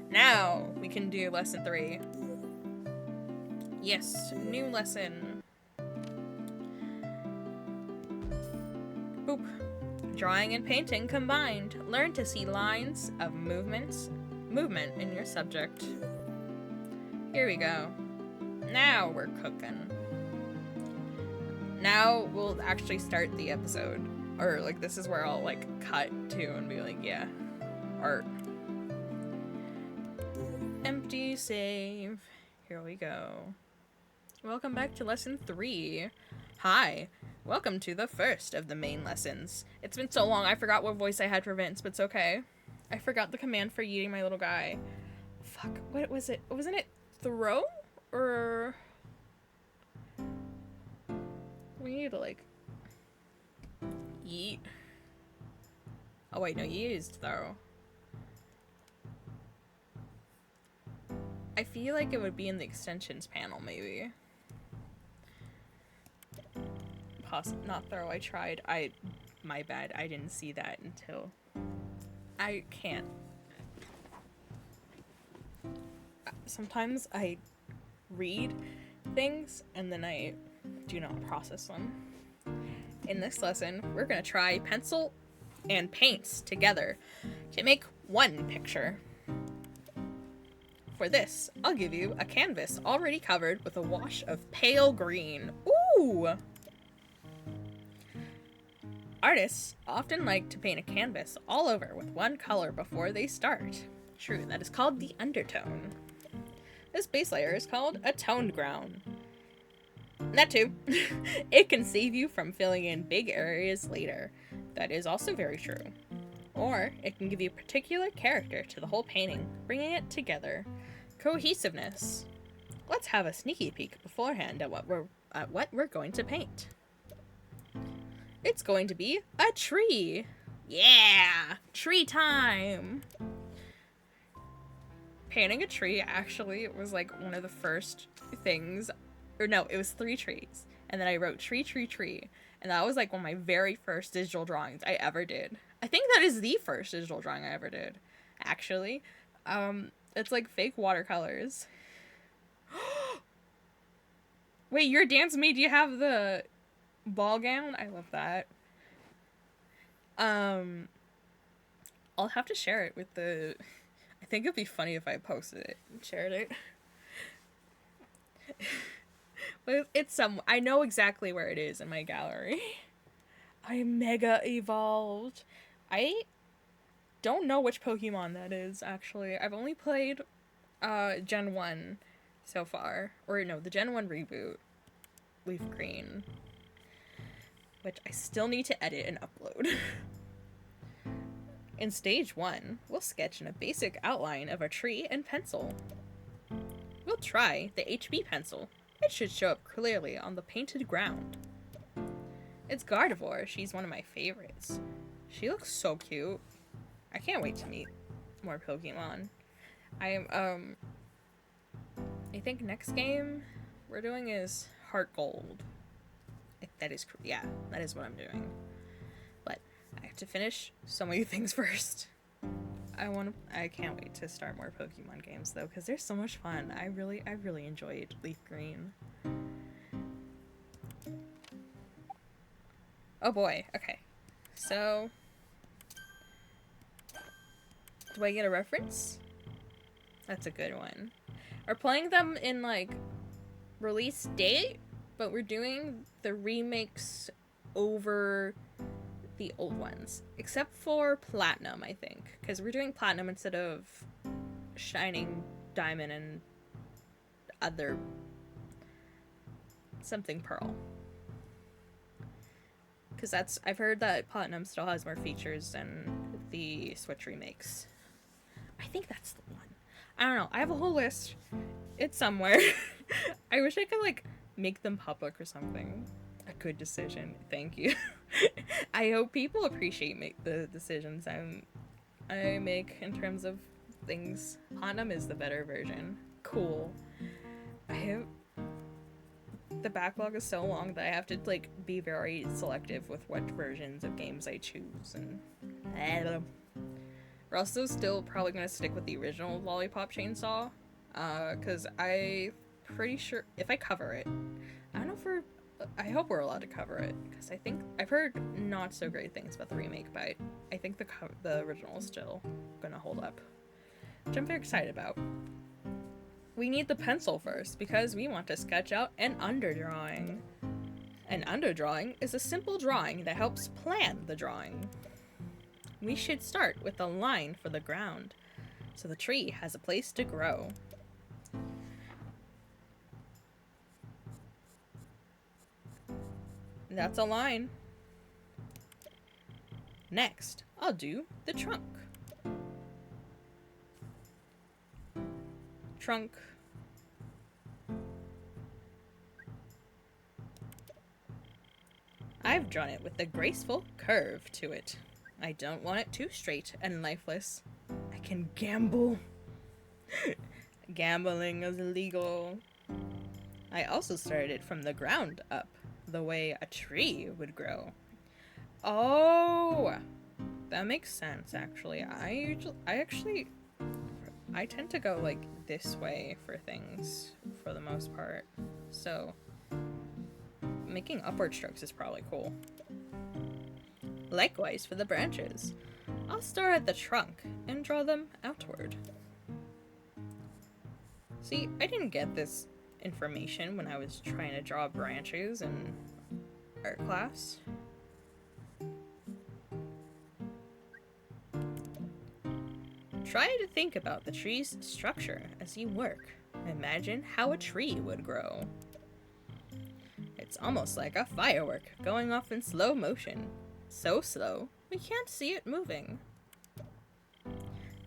Now we can do lesson 3. Yes, new lesson. Boop. Drawing and painting combined. Learn to see lines of movement in your subject. Here we go. Now we're cooking. Now we'll actually start the episode. Or, like, this is where I'll, like, cut to and be like, yeah, art. Empty save. Here we go. Welcome back to lesson 3. Hi. Welcome to the first of the main lessons. It's been so long, I forgot what voice I had for Vince, but it's okay. I forgot the command for yeeting my little guy. Fuck, what was it? Wasn't it throw? Or... we need to, like... yeet. Oh wait, no, yeet is throw. I feel like it would be in the extensions panel, maybe. Not throw, I tried. My bad, I didn't see that until... I can't. Sometimes I read things and then I do not process them. In this lesson, we're gonna try pencil and paints together to make one picture. For this, I'll give you a canvas already covered with a wash of pale green. Ooh! Artists often like to paint a canvas all over with one color before they start. True, that is called the undertone. This base layer is called a toned ground. That too. It can save you from filling in big areas later. That is also very true. Or it can give you a particular character to the whole painting, bringing it together. Cohesiveness. Let's have a sneaky peek beforehand at what we're going to paint. It's going to be a tree. Yeah! Tree time! Painting a tree actually was like one of the first things, or no, it was 3 trees. And then I wrote tree, tree, tree. And that was like one of my very first digital drawings I ever did. I think that is the first digital drawing I ever did, actually. It's like fake watercolors. Wait, your dance made you have the ball gown? I love that. I'll have to share it with the... I think it'd be funny if I posted it and shared it. But it's some... I know exactly where it is in my gallery. I mega evolved. I don't know which Pokemon that is, actually. I've only played Gen 1 so far. Or no, the Gen 1 reboot. Leaf Green. Which I still need to edit and upload. In stage 1, we'll sketch in a basic outline of a tree and pencil. We'll try the HB pencil. It should show up clearly on the painted ground. It's Gardevoir. She's one of my favorites. She looks so cute. I can't wait to meet more Pokemon. I think next game we're doing is Heart Gold. That is what I'm doing. But I have to finish so many things first. I can't wait to start more Pokemon games though, because they're so much fun. I really enjoyed Leaf Green. Oh boy, okay. So, do I get a reference? That's a good one. We're playing them in like release date, but we're doing the remakes over the old ones. Except for Platinum, I think. Because we're doing Platinum instead of Shining Diamond and other... something Pearl. Because I've heard that Platinum still has more features than the Switch remakes. I think that's the one. I don't know. I have a whole list. It's somewhere. I wish I could, like, make them public or something. A good decision. Thank you. I hope people appreciate the decisions I make in terms of things. Platinum is the better version. Cool. The backlog is so long that I have to, like, be very selective with what versions of games I choose, and I don't know. We're also still probably gonna stick with the original Lollipop Chainsaw, because I pretty sure if I cover it, I don't know if we're. I hope we're allowed to cover it because I think I've heard not so great things about the remake, but I think the original is still gonna hold up, which I'm very excited about. We need the pencil first because we want to sketch out an underdrawing. An underdrawing is a simple drawing that helps plan the drawing. We should start with a line for the ground, so the tree has a place to grow. That's a line. Next, I'll do the trunk. Trunk. I've drawn it with a graceful curve to it. I don't want it too straight and lifeless. I can gamble. Gambling is illegal. I also started it from the ground up, the way a tree would grow. Oh, that makes sense, actually. I tend to go, like, this way for things, for the most part. So, making upward strokes is probably cool. Likewise for the branches. I'll start at the trunk and draw them outward. See, I didn't get this information when I was trying to draw branches in art class. Try to think about the tree's structure as you work. Imagine how a tree would grow. It's almost like a firework going off in slow motion. So slow, we can't see it moving.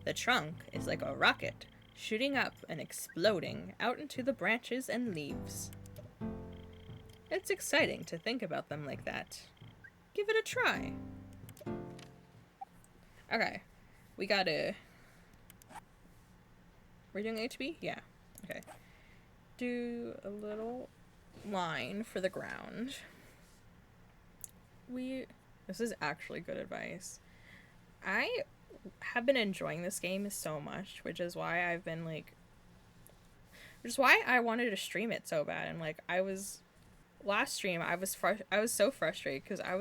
The trunk is like a rocket, shooting up and exploding out into the branches and leaves. It's exciting to think about them like that. Give it a try. Okay, we gotta... We're doing HB? Yeah, okay. Do a little line for the ground. This is actually good advice. I have been enjoying this game so much, which is why I wanted to stream it so bad. And like last stream I was so frustrated because I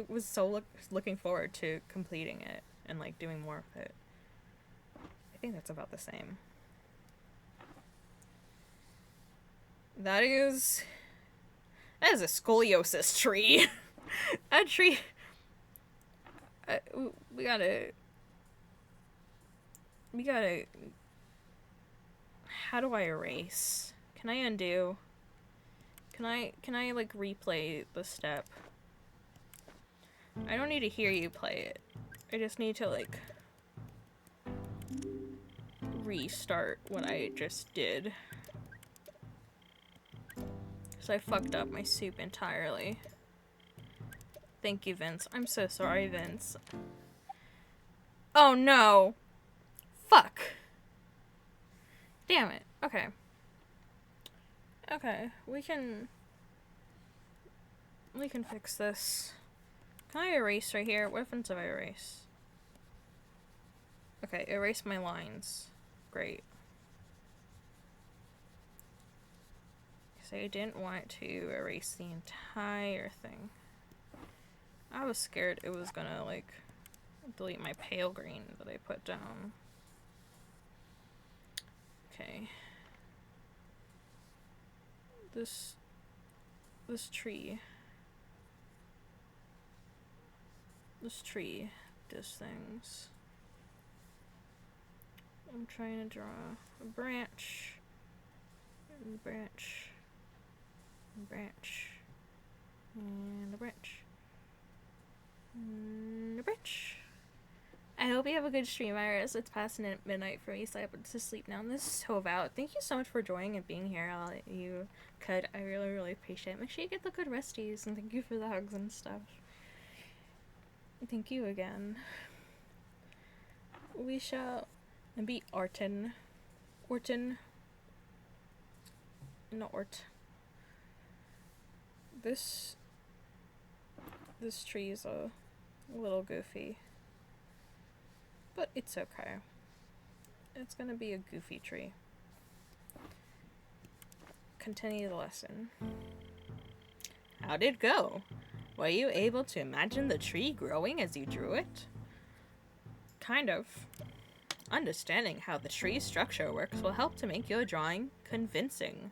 was so looking forward to completing it and like doing more of it. I think that's about the same. That is a scoliosis tree. A tree. We gotta. How do I erase? Can I undo? Can I like replay the step? I don't need to hear you play it. I just need to like restart what I just did. So I fucked up my soup entirely. Thank you, Vince. I'm so sorry, Vince. Oh no! Fuck! Damn it. Okay. Okay, we can fix this. Can I erase right here? What happens if I erase? Okay, erase my lines. Great. Because I didn't want to erase the entire thing. I was scared it was gonna, like, delete my pale green that I put down. Okay. This tree does things. I'm trying to draw a branch, and a branch, and a branch, and a branch, and a branch. I hope you have a good stream, Iris. It's past midnight for me, so I have to sleep now. And this is so valid. Thank you so much for joining and being here. I'll let you cut. I really, really appreciate it. Make sure you get the good resties, and thank you for the hugs and stuff. Thank you again. We shall be Orton. No, Ort. This tree is a little goofy. But it's okay. It's gonna be a goofy tree. Continue the lesson. How did it go? Were you able to imagine the tree growing as you drew it? Kind of. Understanding how the tree's structure works will help to make your drawing convincing.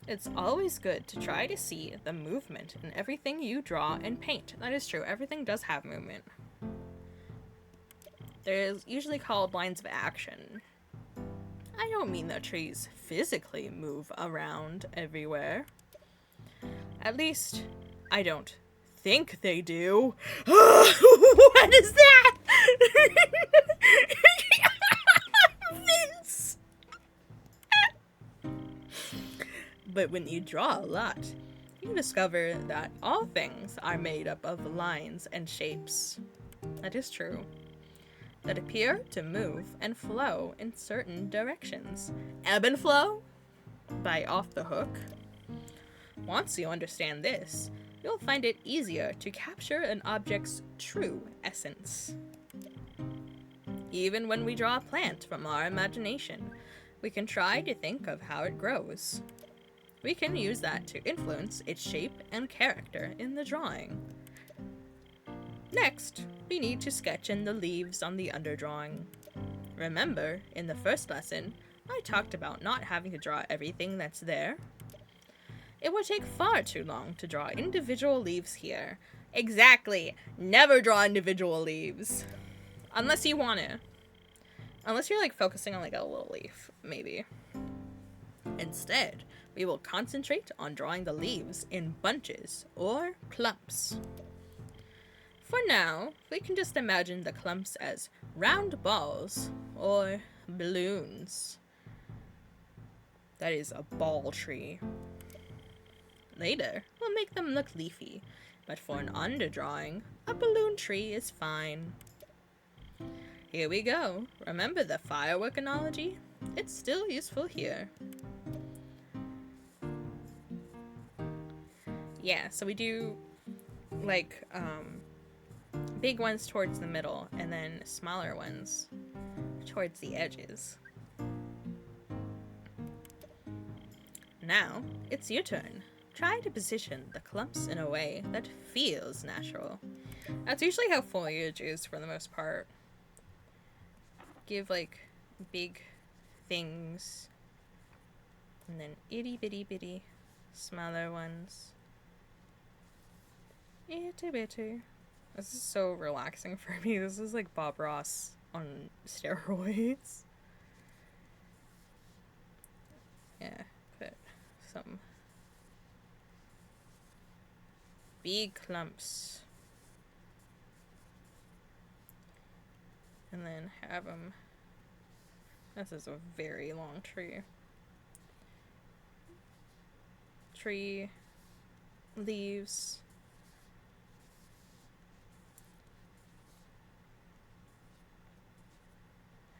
It's always good to try to see the movement in everything you draw and paint. That is true, everything does have movement. They're usually called lines of action. I don't mean that trees physically move around everywhere. At least, I don't think they do. What is that? Vince! But when you draw a lot, you discover that all things are made up of lines and shapes. That is true. That appear to move and flow in certain directions. Ebb and flow? By Off the Hook. Once you understand this, you'll find it easier to capture an object's true essence. Even when we draw a plant from our imagination, we can try to think of how it grows. We can use that to influence its shape and character in the drawing. Next, we need to sketch in the leaves on the underdrawing. Remember, in the first lesson, I talked about not having to draw everything that's there. It would take far too long to draw individual leaves here. Exactly! Never draw individual leaves. Unless you want to. Unless you're like focusing on like a little leaf, maybe. Instead, we will concentrate on drawing the leaves in bunches or clumps. For now, we can just imagine the clumps as round balls or balloons. That is a ball tree. Later, we'll make them look leafy, but for an underdrawing, a balloon tree is fine. Here we go. Remember the firework analogy? It's still useful here. Yeah, so we do like big ones towards the middle and then smaller ones towards the edges. Now, it's your turn. Try to position the clumps in a way that feels natural. That's usually how foliage is for the most part. Give like big things and then itty bitty bitty smaller ones. Itty bitty. This is so relaxing for me. This is like Bob Ross on steroids. Yeah, put some big clumps. And then have them. This is a very long tree. Tree, leaves.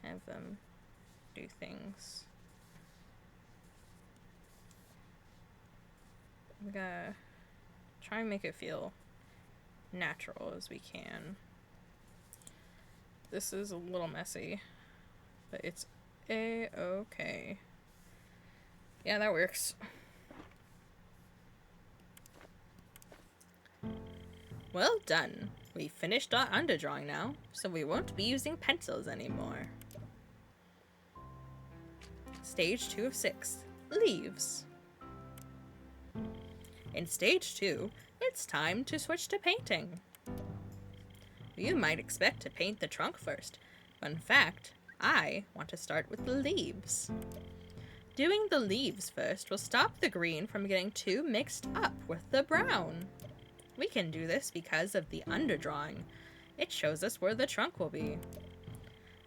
Have them do things. We gotta try and make it feel natural as we can. This is a little messy, but it's a-okay. Yeah, that works. Well done. We finished our underdrawing now, so we won't be using pencils anymore. Stage 2 of 6. Leaves. In Stage 2, it's time to switch to painting. You might expect to paint the trunk first, but in fact, I want to start with the leaves. Doing the leaves first will stop the green from getting too mixed up with the brown. We can do this because of the underdrawing. It shows us where the trunk will be.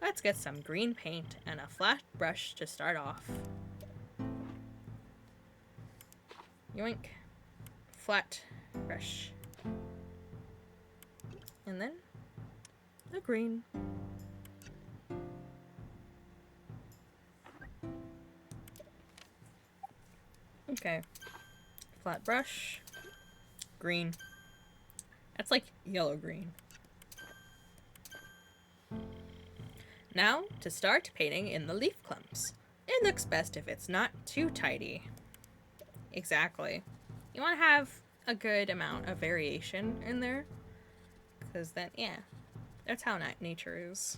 Let's get some green paint and a flat brush to start off. Yoink. Flat brush. And then the green. Okay. Flat brush. Green. That's like yellow-green. Now, to start painting in the leaf clumps. It looks best if it's not too tidy. Exactly. You want to have a good amount of variation in there. Because then, yeah, that's how nature is.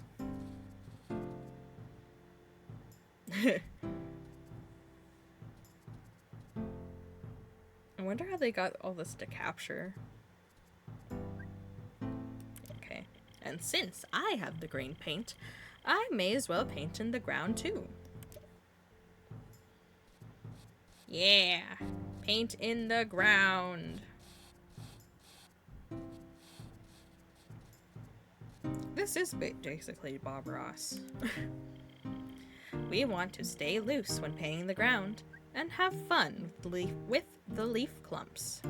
I wonder how they got all this to capture. Okay, and since I have the green paint, I may as well paint in the ground too. Yeah, paint in the ground. This is basically Bob Ross. We want to stay loose when painting the ground and have fun with the leaf clumps.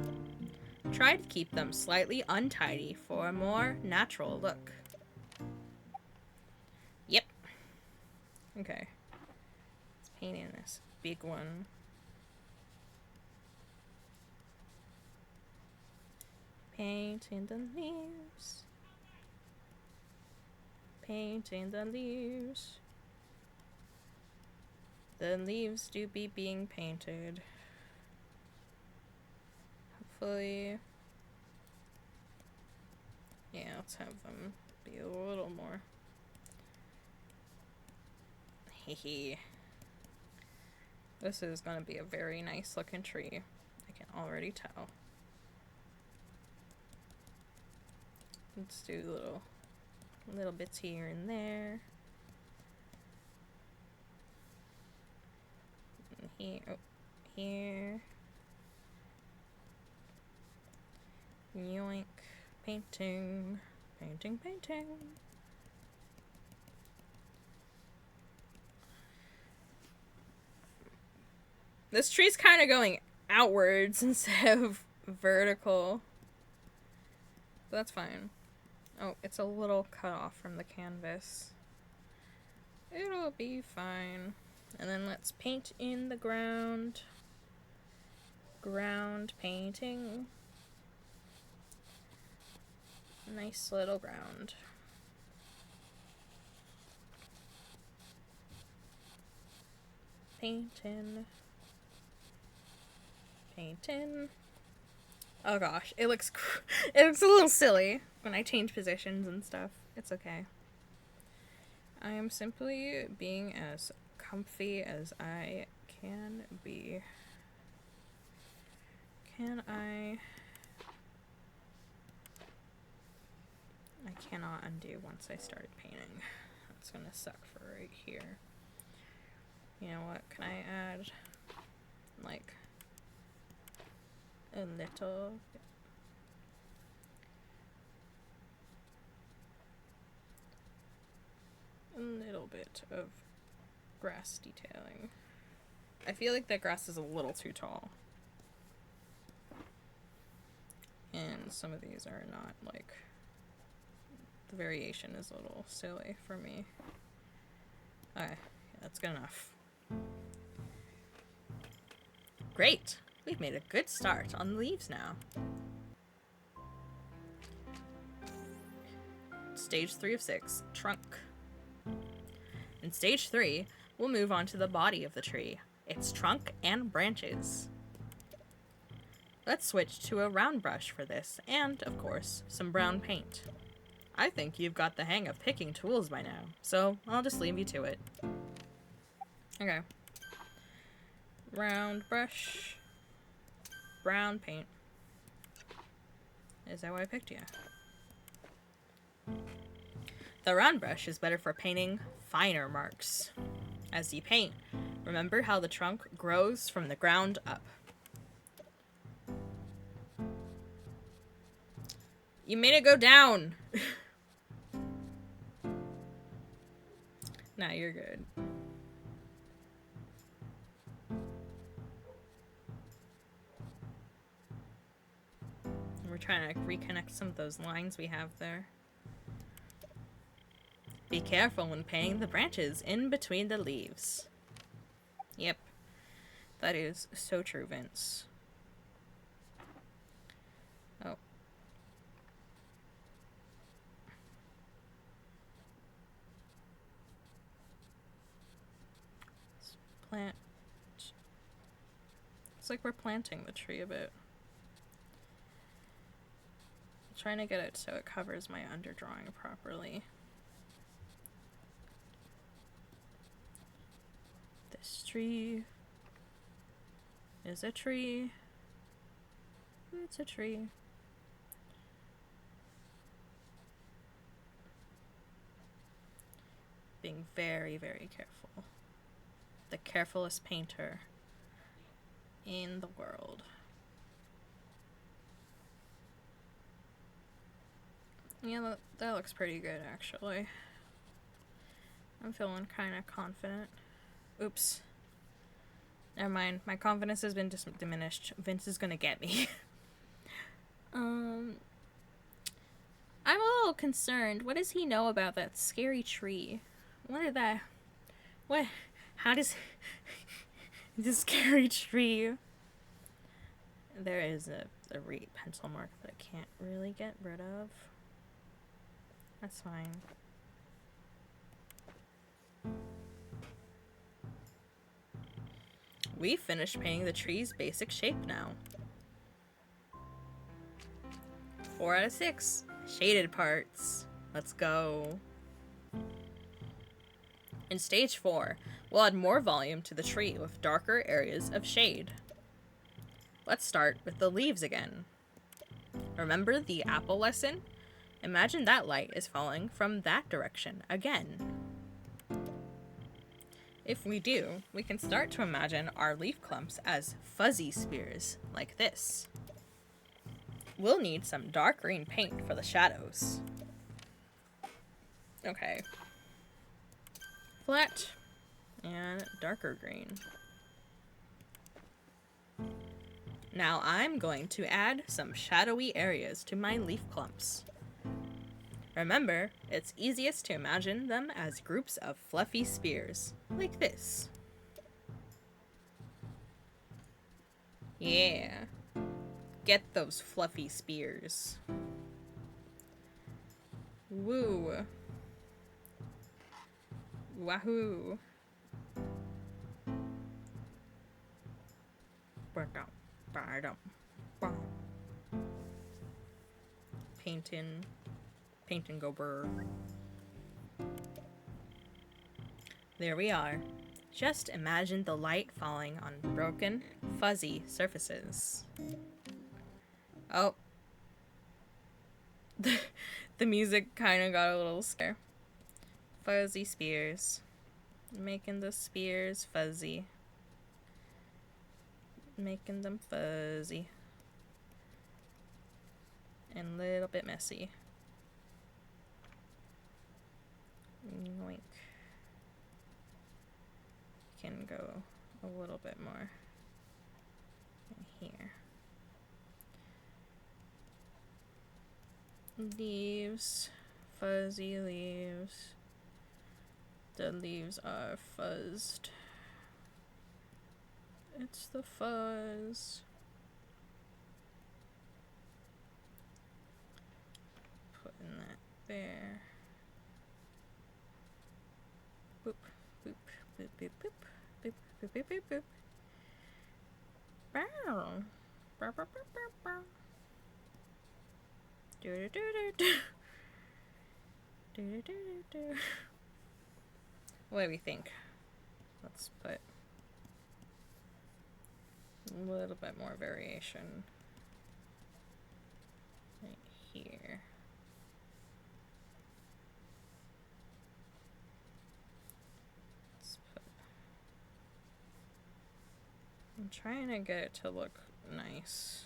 Try to keep them slightly untidy for a more natural look. Yep. Okay. Let's paint in this big one. Painting the leaves. Painting the leaves. The leaves do be being painted. Hopefully. Yeah, let's have them be a little more. Hehe. This is gonna be a very nice looking tree. I can already tell. Let's do little bits here and there. And here, oh, here. Yoink. Painting. Painting, painting. This tree's kind of going outwards instead of vertical. But that's fine. Oh, it's a little cut off from the canvas. It'll be fine. And then let's paint in the ground. Ground painting. Nice little ground. Painting. Painting. Oh gosh, it looks a little silly when I change positions and stuff. It's okay. I am simply being as comfy as I can be. Can I cannot undo once I started painting. That's gonna suck for right here. You know what? Can I add like a little bit of grass detailing? I feel like that grass is a little too tall. And some of these are not, like, the variation is a little silly for me. Okay, yeah, that's good enough. Great! We've made a good start on the leaves now. Stage 3 of 6, trunk. In stage 3, we'll move on to the body of the tree, its trunk and branches. Let's switch to a round brush for this, and, of course, some brown paint. I think you've got the hang of picking tools by now, so I'll just leave you to it. Okay. Round brush. Brown paint. Is that what I picked? Yeah. The round brush is better for painting finer marks. As you paint, remember how the trunk grows from the ground up. You made it go down! Nah, you're good. We're trying to reconnect some of those lines we have there. Be careful when painting the branches in between the leaves. Yep. That is so true, Vince. Oh. plant. It's like we're planting the tree a bit. I'm trying to get it so it covers my underdrawing properly. This tree is a tree. It's a tree. Being very, very careful. The carefulest painter in the world. Yeah, that looks pretty good, actually. I'm feeling kind of confident. Oops. Never mind. My confidence has been diminished. Vince is gonna get me. I'm a little concerned. What does he know about that scary tree? How does this scary tree? There is a pencil mark that I can't really get rid of. That's fine. We finished painting the tree's basic shape now. 4 out of 6. Shaded parts. Let's go. In stage 4, we'll add more volume to the tree with darker areas of shade. Let's start with the leaves again. Remember the apple lesson? Imagine that light is falling from that direction again. If we do, we can start to imagine our leaf clumps as fuzzy spears, like this. We'll need some dark green paint for the shadows. Okay. Flat and darker green. Now I'm going to add some shadowy areas to my leaf clumps. Remember, it's easiest to imagine them as groups of fluffy spears, like this. Yeah. Get those fluffy spears. Woo. Wahoo. Paint and go burr. There we are. Just imagine the light falling on broken, fuzzy surfaces. Oh. The music kind of got a little scary. Fuzzy spears. Making the spears fuzzy. Making them fuzzy. And a little bit messy. Yoink. Can go a little bit more in here. Leaves. Fuzzy leaves. The leaves are fuzzed. It's the fuzz. Putting that there. Boop, boop, boop, boop, boop, boop, boop, boop, boop, boop. Bow. Bow, bow, bow, bow, bow. Do do do do do. Do do do do do. What do we think? Let's put a little bit more variation right here. Let's put. I'm trying to get it to look nice.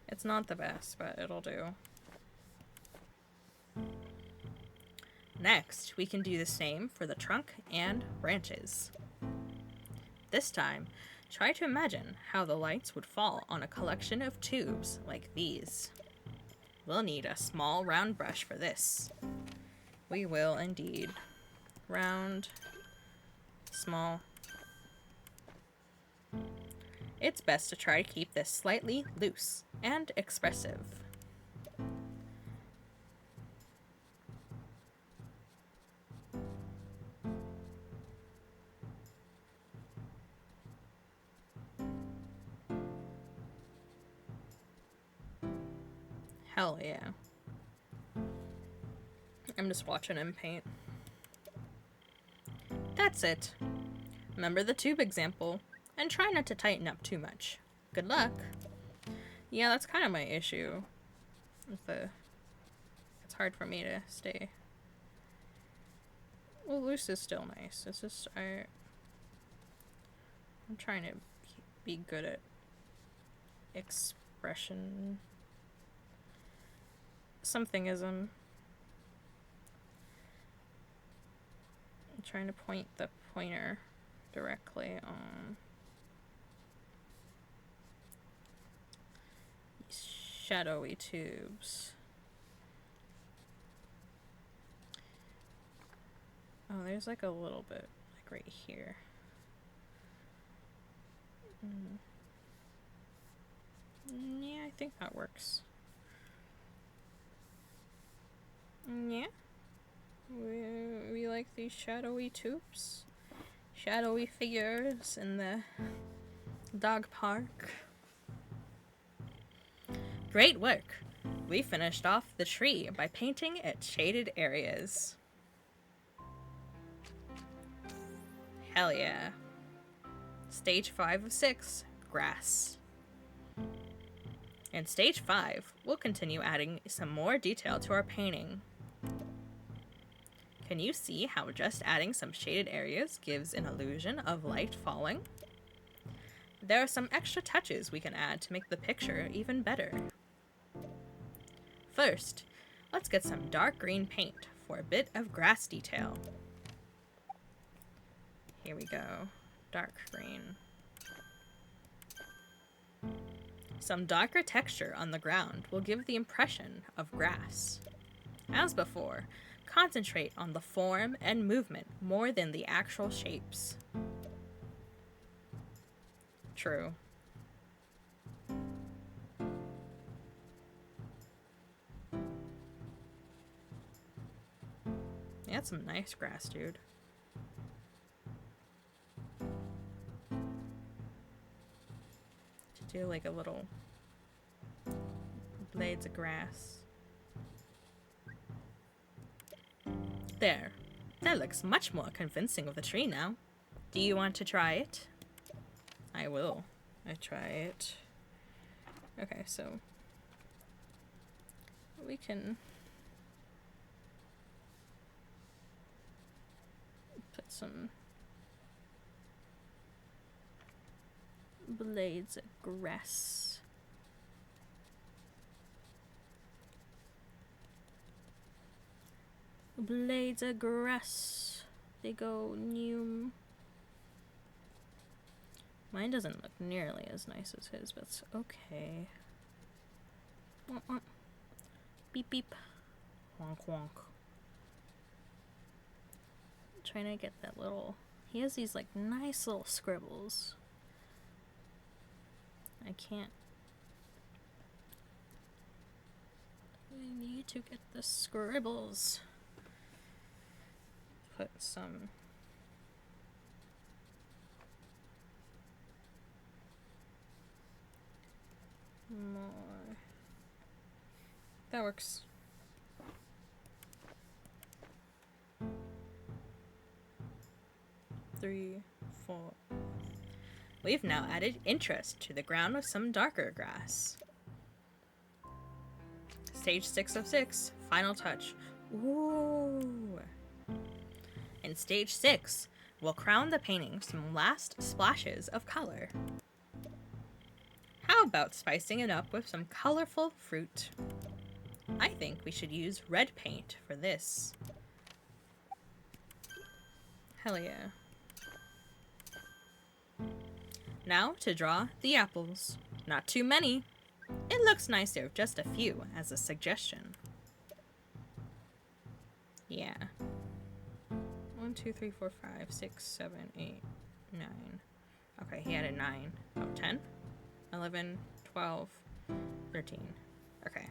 It's not the best, but it'll do. Next, we can do the same for the trunk and branches. This time, try to imagine how the lights would fall on a collection of tubes like these. We'll need a small round brush for this. We will indeed. Round, small. It's best to try to keep this slightly loose and expressive. Hell yeah. I'm just watching him paint. That's it. Remember the tube example, and try not to tighten up too much. Good luck. Yeah, that's kind of my issue. It's hard for me to stay. Well, loose is still nice. It's just I'm trying to be good at expression. Somethingism. I'm trying to point the pointer directly on these shadowy tubes. Oh, there's like a little bit, like right here. Yeah, I think that works. Yeah. We like these shadowy tubes. Shadowy figures in the dog park. Great work! We finished off the tree by painting its shaded areas. Hell yeah. Stage 5 of 6, grass. In stage 5, we'll continue adding some more detail to our painting. Can you see how just adding some shaded areas gives an illusion of light falling? There are some extra touches we can add to make the picture even better. First, let's get some dark green paint for a bit of grass detail. Here we go. Dark green. Some darker texture on the ground will give the impression of grass. As before, concentrate on the form and movement more than the actual shapes. True. Yeah, that's some nice grass, dude. To do like a little blades of grass. There. That looks much more convincing of the tree now. Do you want to try it? I will. I try it. Okay, so we can put some blades of grass. Blades of grass. They go new. Mine doesn't look nearly as nice as his, but it's okay. Beep beep. Wonk wonk. I'm trying to get that little. He has these like nice little scribbles. I can't. I need to get the scribbles. Put some more. That works. Three, 4. We've now added interest to the ground with some darker grass. Stage 6 of 6, final touch. Ooh. In stage 6, we'll crown the painting with some last splashes of color. How about spicing it up with some colorful fruit? I think we should use red paint for this. Hell yeah. Now to draw the apples. Not too many. It looks nicer if just a few as a suggestion. Yeah. 1, 2, 3, 4, 5, 6, 7, 8, 9. Okay, he added 9. Oh, 10? 11, 12, 13. Okay.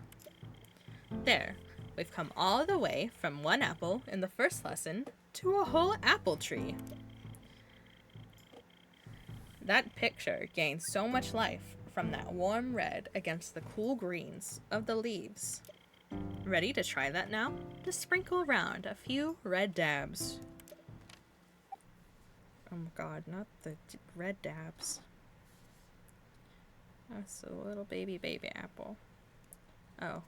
There. We've come all the way from one apple in the first lesson to a whole apple tree. That picture gains so much life from that warm red against the cool greens of the leaves. Ready to try that now? Just sprinkle around a few red dabs. Oh my god, not the red dabs. That's a little baby apple. Oh.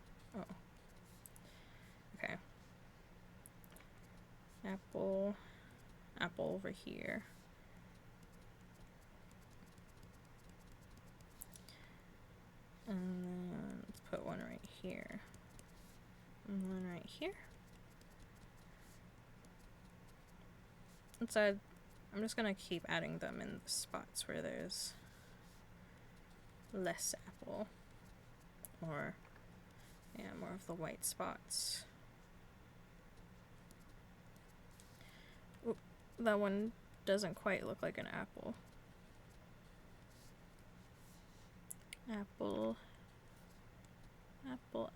Okay. Apple over here. And then let's put one right here. And one right here. Inside, I'm just gonna keep adding them in the spots where there's less apple. Or, yeah, more of the white spots. Oop, that one doesn't quite look like an apple. Apple. Apple.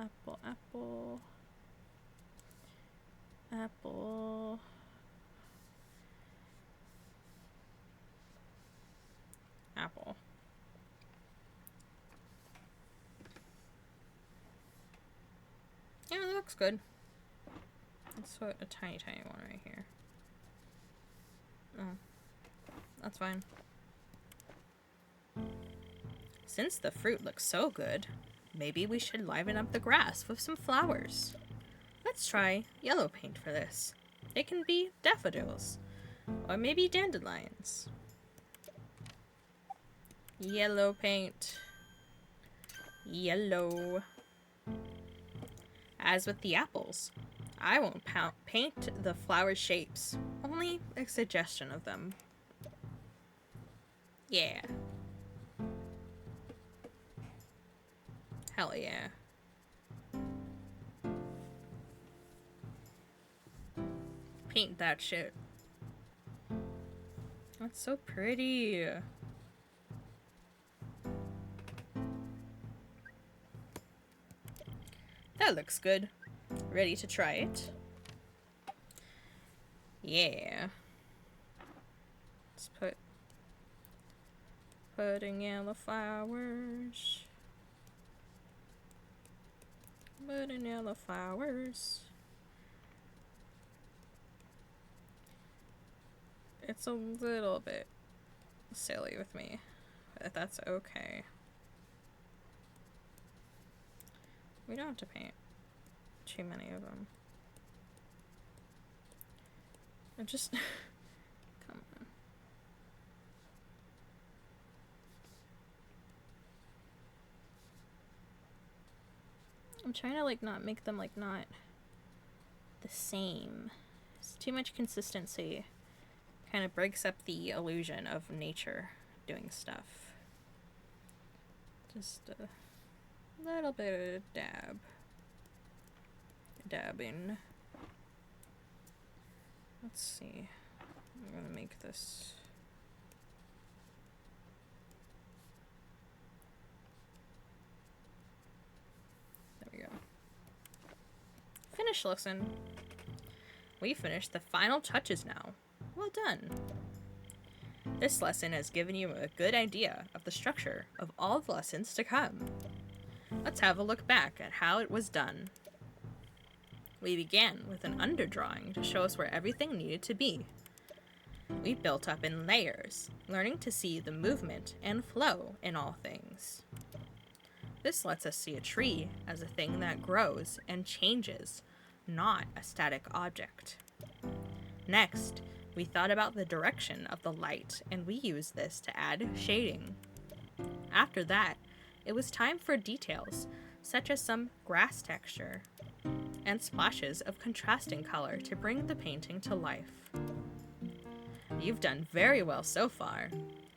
Yeah, that looks good. Let's put a tiny one right here. Oh, that's fine. Since the fruit looks so good, maybe we should liven up the grass with some flowers. Let's try yellow paint for this. It can be daffodils, or maybe dandelions. Yellow paint. Yellow. As with the apples, I won't paint the flower shapes, only a suggestion of them. Yeah. Hell yeah. Paint that shit. That's so pretty. That looks good. Ready to try it? Yeah. Let's putting yellow flowers. Putting yellow flowers. It's a little bit silly with me, but that's okay. We don't have to paint too many of them. I just come on. I'm trying to like not make them like not the same. It's too much consistency. Kind of breaks up the illusion of nature doing stuff. Just a little bit of dabbing. Let's see. I'm gonna make this. There we go. Finish lesson. We finished the final touches now. Well done. This lesson has given you a good idea of the structure of all the lessons to come. Let's have a look back at how it was done. We began with an underdrawing to show us where everything needed to be. We built up in layers, learning to see the movement and flow in all things. This lets us see a tree as a thing that grows and changes, not a static object. Next, we thought about the direction of the light, and we used this to add shading. After that, it was time for details, such as some grass texture, and splashes of contrasting color to bring the painting to life. You've done very well so far.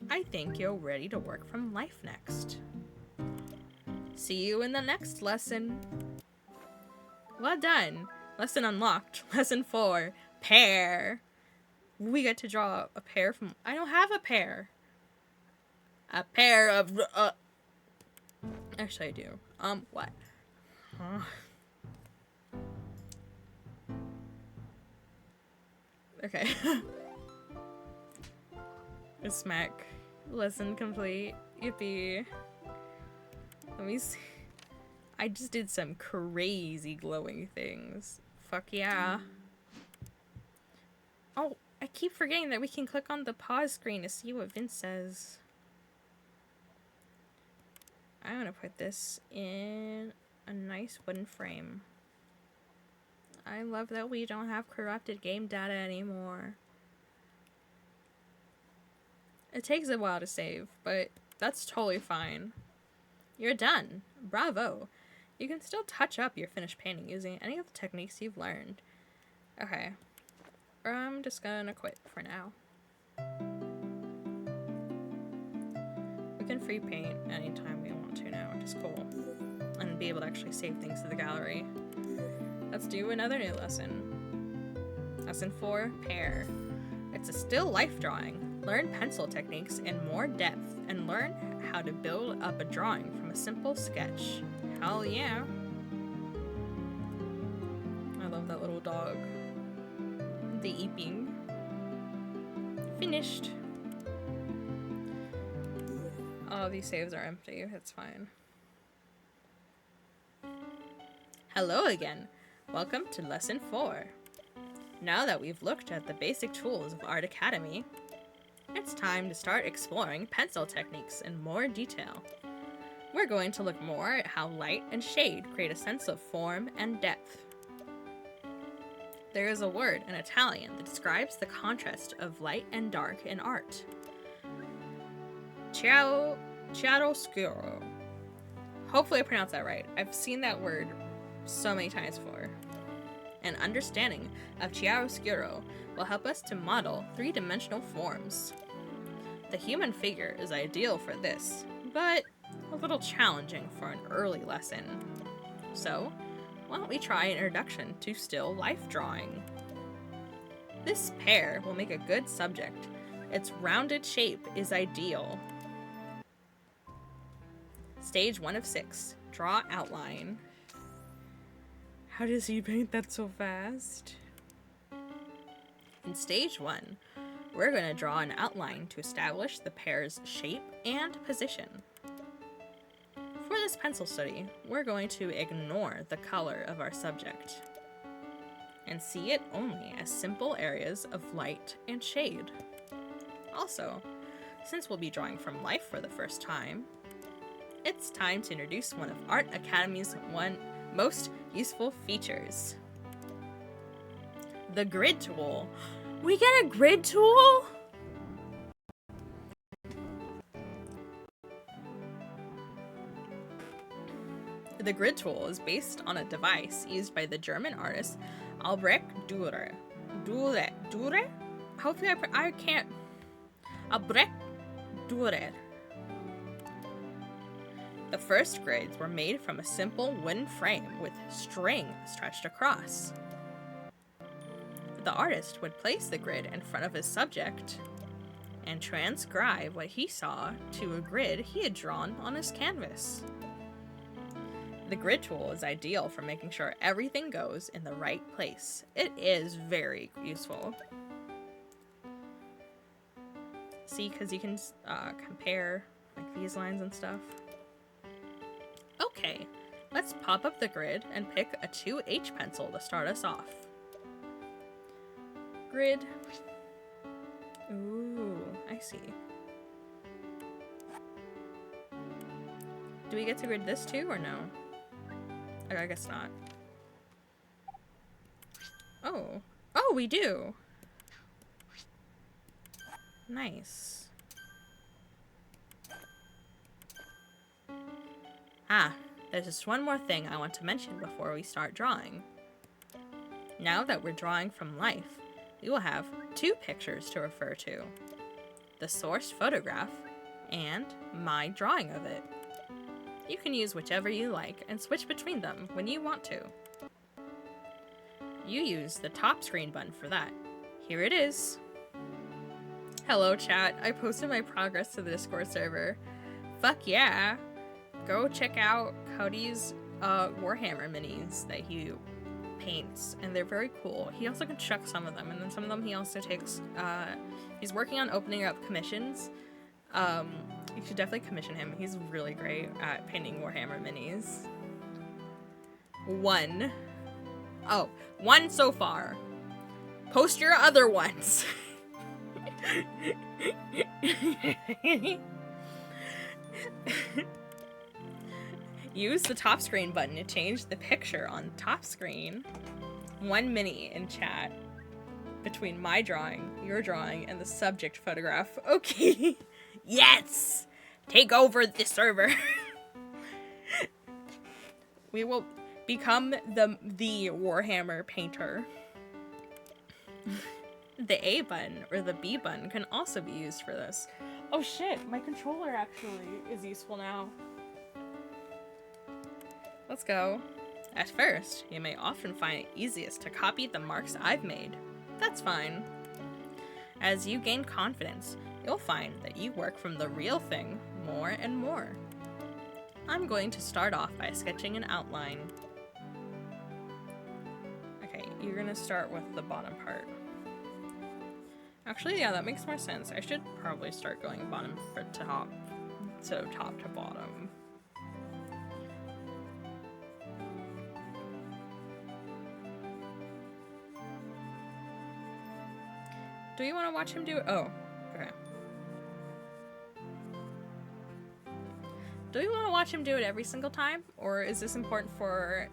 I think you're ready to work from life next. See you in the next lesson. Well done. Lesson unlocked. Lesson 4, pear. We get to draw a pear from... I don't have a pear. A pair of... Actually, I do. What? Huh? Okay. A smack. Lesson complete. Yippee. Let me see. I just did some crazy glowing things. Fuck yeah. Oh, I keep forgetting that we can click on the pause screen to see what Vince says. I'm gonna put this in a nice wooden frame. I love that we don't have corrupted game data anymore. It takes a while to save, but that's totally fine. You're done. Bravo. You can still touch up your finished painting using any of the techniques you've learned. Okay. I'm just gonna quit for now. We can free paint anytime we want to now, which is cool. And be able to actually save things to the gallery. Let's do another new lesson. Lesson 4, Pear. It's a still life drawing. Learn pencil techniques in more depth and learn how to build up a drawing from a simple sketch. Hell yeah. I love that little dog. The eeping. Finished. Oh, these saves are empty. It's fine. Hello again. Welcome to Lesson 4. Now that we've looked at the basic tools of Art Academy, it's time to start exploring pencil techniques in more detail. We're going to look more at how light and shade create a sense of form and depth. There is a word in Italian that describes the contrast of light and dark in art. Chiaroscuro. Hopefully I pronounced that right. I've seen that word so many times before. An understanding of chiaroscuro will help us to model three-dimensional forms. The human figure is ideal for this, but a little challenging for an early lesson. So, why don't we try an introduction to still life drawing? This pear will make a good subject. Its rounded shape is ideal. Stage 1 of 6. Draw outline. How does he paint that so fast? In stage 1, we're going to draw an outline to establish the pear's shape and position. For this pencil study, we're going to ignore the color of our subject and see it only as simple areas of light and shade. Also, since we'll be drawing from life for the first time, it's time to introduce one of Art Academy's most useful features. The grid tool. We get a grid tool? The grid tool is based on a device used by the German artist Albrecht Dürer. Dürer? Hopefully I can't. Albrecht Dürer. The first grids were made from a simple wooden frame with string stretched across. The artist would place the grid in front of his subject and transcribe what he saw to a grid he had drawn on his canvas. The grid tool is ideal for making sure everything goes in the right place. It is very useful. See, because you can compare like these lines and stuff. Okay, let's pop up the grid and pick a 2H pencil to start us off. Grid. Ooh, I see. Do we get to grid this too, or no? I guess not. Oh. Oh, we do! Nice. Ah, there's just one more thing I want to mention before we start drawing. Now that we're drawing from life, we will have two pictures to refer to. The source photograph and my drawing of it. You can use whichever you like and switch between them when you want to. You use the top screen button for that. Here it is. Hello chat, I posted my progress to the Discord server. Fuck yeah! Go check out Cody's Warhammer minis that he paints, and they're very cool. He also constructs some of them, and then some of them he also takes, he's working on opening up commissions. You should definitely commission him. He's really great at painting Warhammer minis. One. Oh, one so far. Post your other ones. Use the top screen button to change the picture on top screen. One mini in chat between my drawing, your drawing, and the subject photograph. Okay. Yes! Take over the server. We will become the Warhammer painter. The A button or the B button can also be used for this. Oh shit, my controller actually is useful now. Let's go. At first, you may often find it easiest to copy the marks I've made. That's fine. As you gain confidence, you'll find that you work from the real thing more and more. I'm going to start off by sketching an outline. Okay, you're gonna start with the bottom part. Actually, yeah, that makes more sense. I should probably start going bottom to top, so top to bottom. Do you want to watch him do it? Oh, okay. Do you want to watch him do it every single time? Or is this important for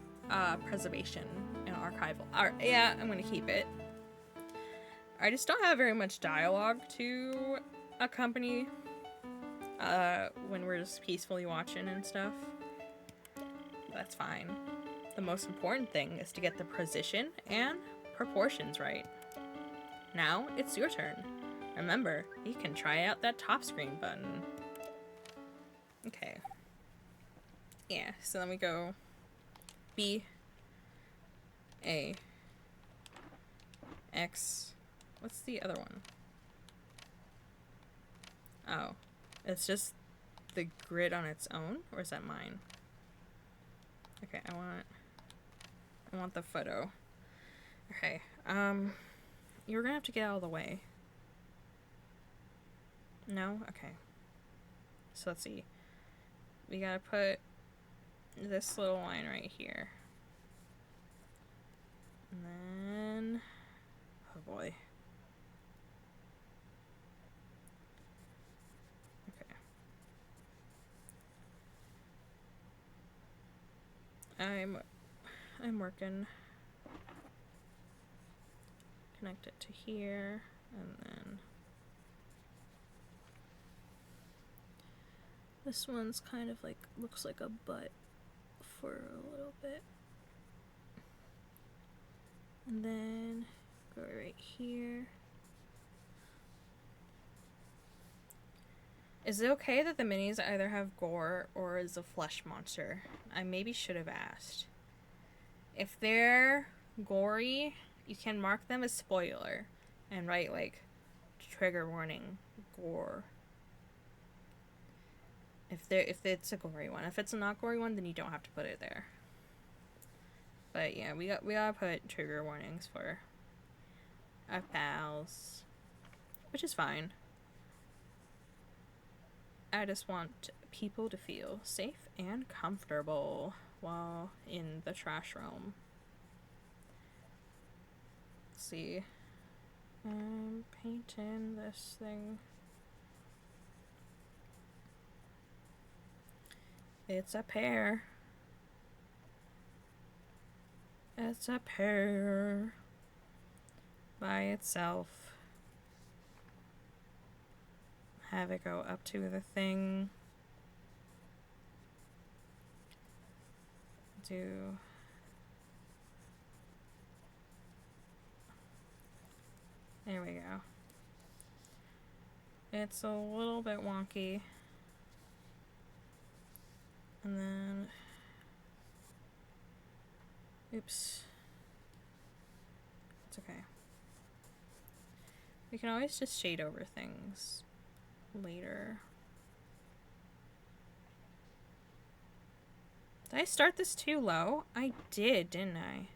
preservation and archival? Yeah, I'm going to keep it. I just don't have very much dialogue to accompany when we're just peacefully watching and stuff. That's fine. The most important thing is to get the position and proportions right. Now, it's your turn. Remember, you can try out that top screen button. Okay. Yeah, so then we go B, A, X. What's the other one? Oh, it's just the grid on its own, or is that mine? Okay, I want the photo. Okay, you're gonna have to get out of the way. No? Okay. So let's see. We gotta put this little line right here. And then... oh boy. Okay. I'm working. Connect it to here, and then this one's kind of like, looks like a butt for a little bit. And then go right here. Is it okay that the minis either have gore or is a flesh monster? I maybe should have asked. If they're gory, you can mark them as spoiler and write like trigger warning, gore. If it's a gory one. If it's a not gory one, then you don't have to put it there. But yeah, we gotta put trigger warnings for our pals, which is fine. I just want people to feel safe and comfortable while in the trash realm. Let's see. I'm painting this thing. It's a pear. It's a pear by itself. Have it go up to the thing. Do there we go. It's a little bit wonky. And then oops. It's okay. We can always just shade over things later. Did I start this too low? I did, didn't I?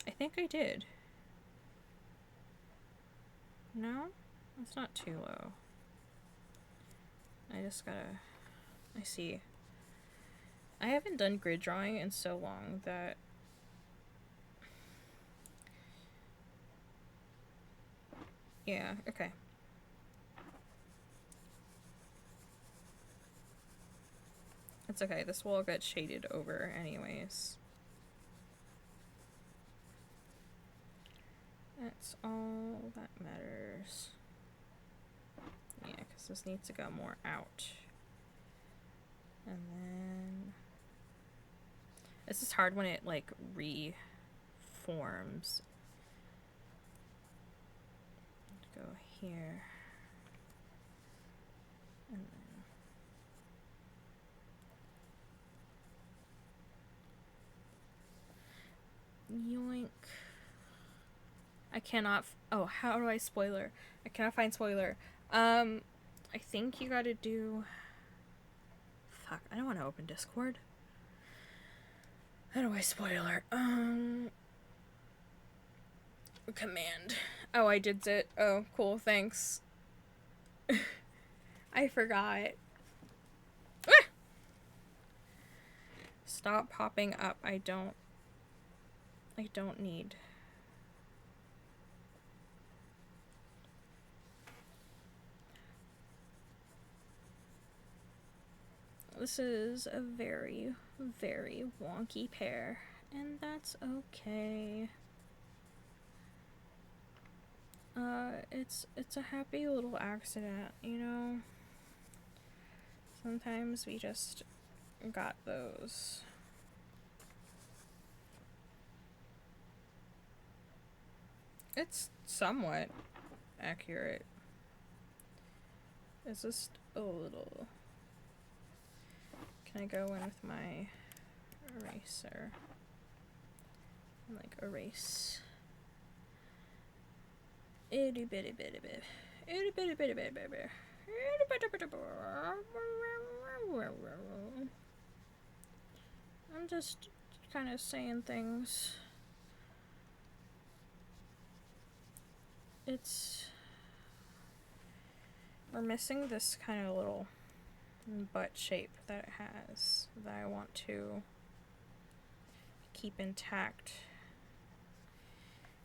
I think I did. No? It's not too low. I just gotta... I see. I haven't done grid drawing in so long that... Yeah, okay. It's okay, this will get shaded over anyways. That's all that matters. Yeah, because this needs to go more out. And then... This is hard when it, like, reforms. Go here. And then... Yoink. I cannot... Oh, how do I spoiler? I cannot find spoiler. I think you gotta do... Fuck, I don't want to open Discord. How do I spoiler? Command. Oh, I did it. Oh, cool, thanks. I forgot. Ah! Stop popping up. I don't need. This is a very, very wonky pair, and that's okay. It's a happy little accident, you know? Sometimes we just got those. It's somewhat accurate. It's just a little... Can I go in with my eraser? And like erase. Itty bitty bitty bitty. Itty bitty bitty bitty bitty. Itty bitty bitty bitty. I'm just kind of saying things. We're missing this kind of little butt shape that it has that I want to keep intact.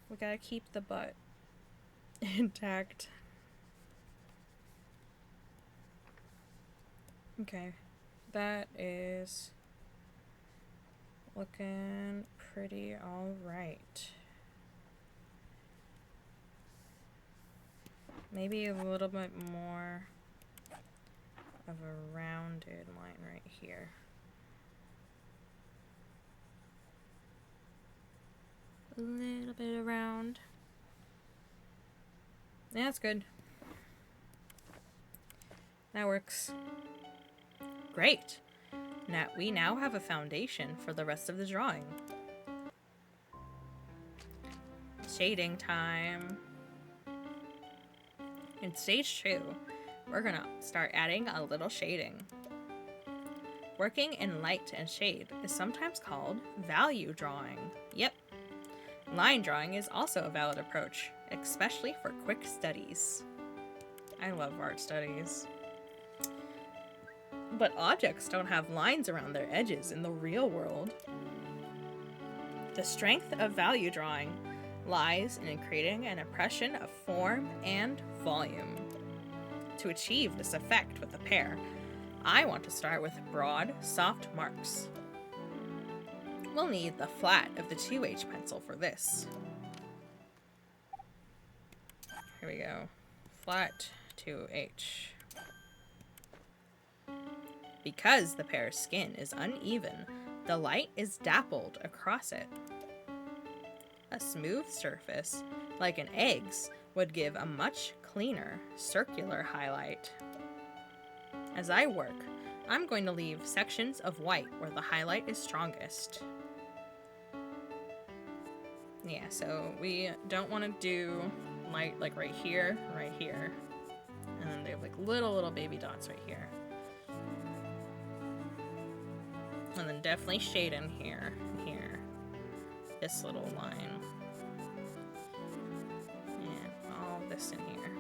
We gotta keep the butt intact. Okay, that is looking pretty alright. Maybe a little bit more of a rounded line right here. A little bit around. Yeah, that's good. That works. Great. We now have a foundation for the rest of the drawing. Shading time. In stage 2, we're gonna start adding a little shading. Working in light and shade is sometimes called value drawing. Yep. Line drawing is also a valid approach, especially for quick studies. I love art studies. But objects don't have lines around their edges in the real world. The strength of value drawing lies in creating an impression of form and volume. To achieve this effect with a pair, I want to start with broad, soft marks. We'll need the flat of the 2H pencil for this. Here we go. Flat 2H. Because the pair's skin is uneven, the light is dappled across it. A smooth surface, like an egg's, would give a much cleaner, circular highlight. As I work, I'm going to leave sections of white where the highlight is strongest. Yeah, so we don't want to do light like right here, and then they have like little baby dots right here. And then definitely shade in here, this little line. And all this in here.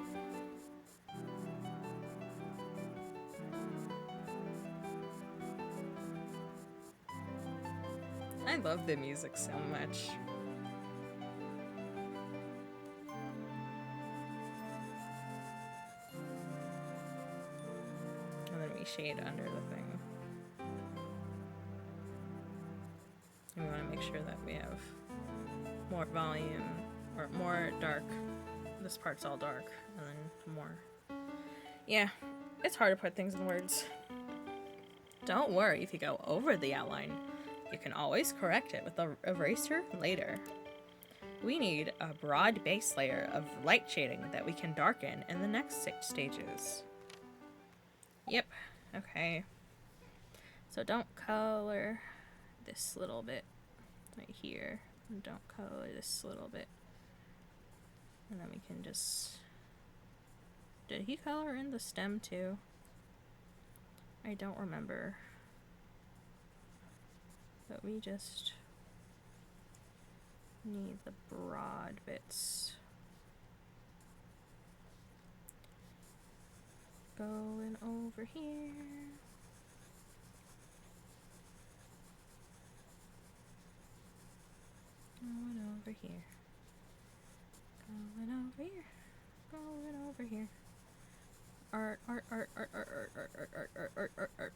love the music so much. And then we shade under the thing. And we want to make sure that we have more volume, or more dark. This part's all dark, and then more. Yeah, it's hard to put things in words. Don't worry if you go over the outline. You can always correct it with the eraser later. We need a broad base layer of light shading that we can darken in the next 6 stages. Yep, okay. So don't color this little bit right here. And don't color this little bit. And then we can just... Did he color in the stem too? I don't remember. But we just need the broad bits. Going over here. Going over here. Going over here. Going over here. Art, art, art, art, art, art, art, art, art, art, art, art, art.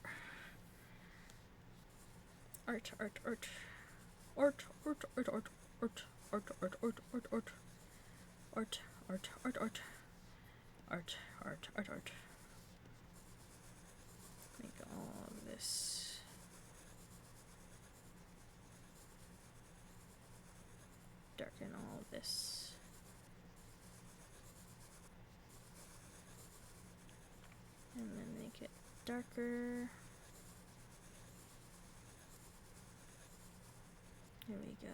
Art, art, art. Art, art, art, art, art, art, art, art, art, art. Art, art, art, art. Art, art, art, art. Make all of this. Darken all of this. And then make it darker. Here we go.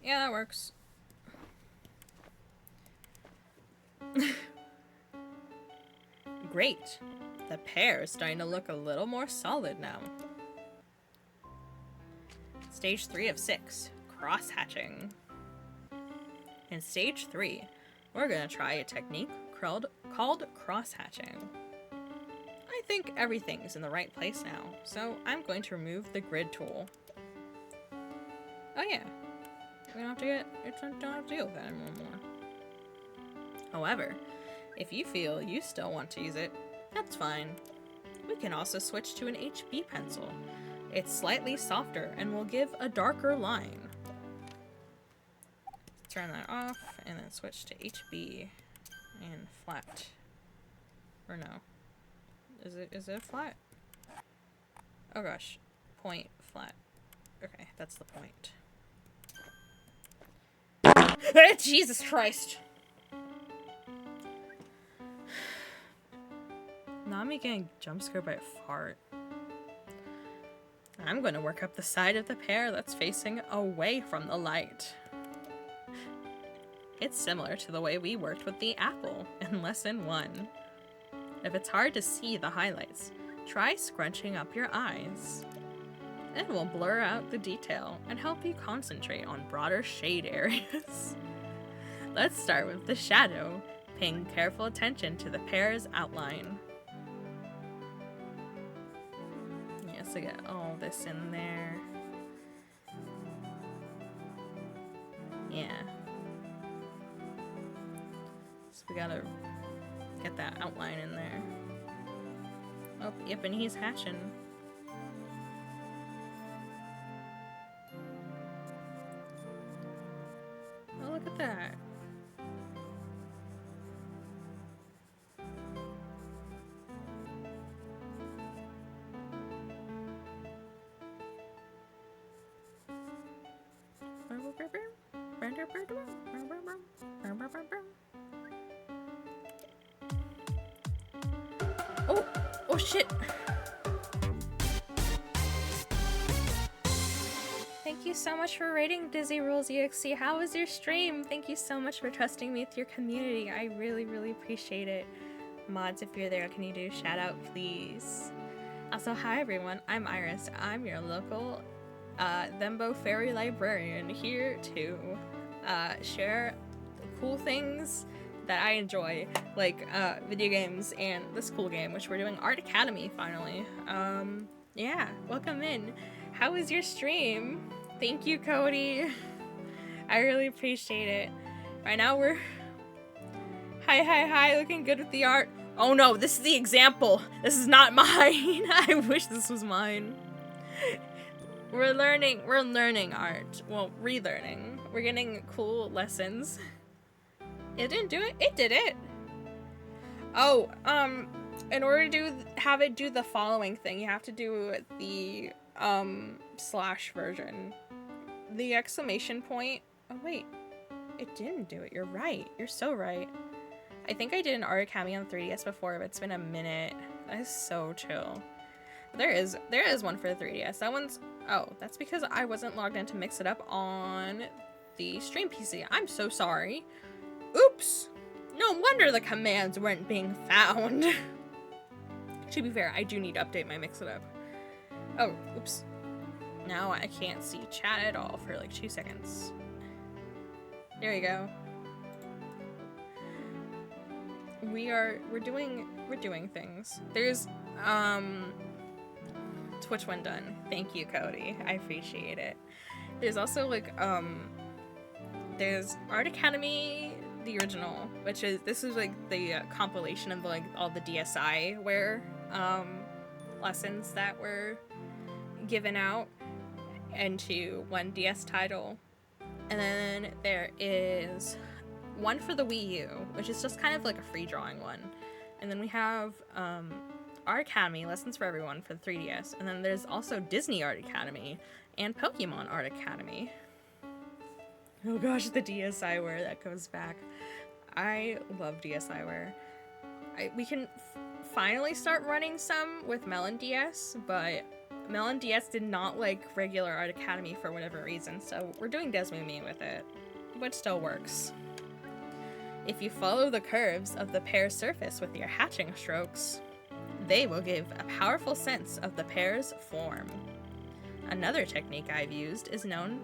Yeah, that works. Great. The pear is starting to look a little more solid now. Stage 3 of 6, cross-hatching. In stage 3, we're gonna try a technique called cross-hatching. I think everything's in the right place now, so I'm going to remove the grid tool. Oh yeah, we don't have to deal with that anymore. However, if you feel you still want to use it, that's fine. We can also switch to an HB pencil. It's slightly softer and will give a darker line. Turn that off and then switch to HB and flat. Or no. Is it flat? Oh gosh. Point flat. Okay, that's the point. Jesus Christ! Nami getting jump scared by a fart. I'm going to work up the side of the pear that's facing away from the light. It's similar to the way we worked with the apple in lesson 1. If it's hard to see the highlights, try scrunching up your eyes. It will blur out the detail and help you concentrate on broader shade areas. Let's start with the shadow, paying careful attention to the pear's outline. Yes, I get all this in there. Yeah. So we gotta get that outline in there. Oh, yep, and he's hatching. Oh, look at that. Oh! Oh shit! Thank you so much for rating Dizzy Rules EXE. How was your stream? Thank you so much for trusting me with your community. I really, really appreciate it. Mods, if you're there, can you do a shout out, please? Also, hi everyone, I'm Iris. I'm your local Thembo Fairy Librarian here to share cool things that I enjoy, like video games and this cool game, which we're doing Art Academy finally. Yeah, welcome in. How was your stream? Thank you, Cody. I really appreciate it. Right now we're... Hi, looking good with the art. Oh no, this is the example. This is not mine. I wish this was mine. We're learning art. Well, relearning. We're getting cool lessons. It didn't do it? It did it! Oh, in order to have it do the following thing, you have to do the, slash version. The exclamation point... Oh wait, it didn't do it. You're right. You're so right. I think I did an Art Academy on 3DS before, but it's been a minute. That is so chill. There is one for the 3DS. That one's... Oh, that's because I wasn't logged in to mix it up on the stream PC. I'm so sorry. Oops! No wonder the commands weren't being found. To be fair, I do need to update my mix it up. Oh, oops. Now I can't see chat at all for like 2 seconds. There you go. We're doing things. There's Twitch when done. Thank you, Cody. I appreciate it. There's also like there's Art Academy the original, which is this is like the compilation of like all the DSiWare lessons that were given out into one DS title. And then there is one for the Wii U, which is just kind of like a free drawing one. And then we have Art Academy, Lessons for Everyone for the 3DS. And then there's also Disney Art Academy and Pokemon Art Academy. Oh gosh, the DSiWare that goes back. I love DSiWare. We can finally start running some with Melon DS, but Melon DS did not like regular Art Academy for whatever reason, so we're doing Desmumi with it, but still works. If you follow the curves of the pear's surface with your hatching strokes, they will give a powerful sense of the pear's form. Another technique I've used is known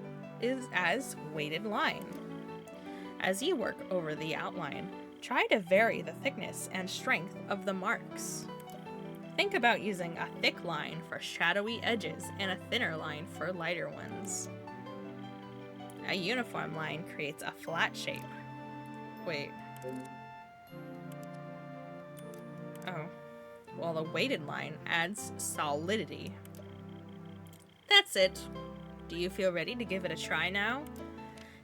as weighted line. As you work over the outline, try to vary the thickness and strength of the marks. Think about using a thick line for shadowy edges and a thinner line for lighter ones. A uniform line creates a flat shape. Wait. Oh. While a weighted line adds solidity. That's it. Do you feel ready to give it a try now?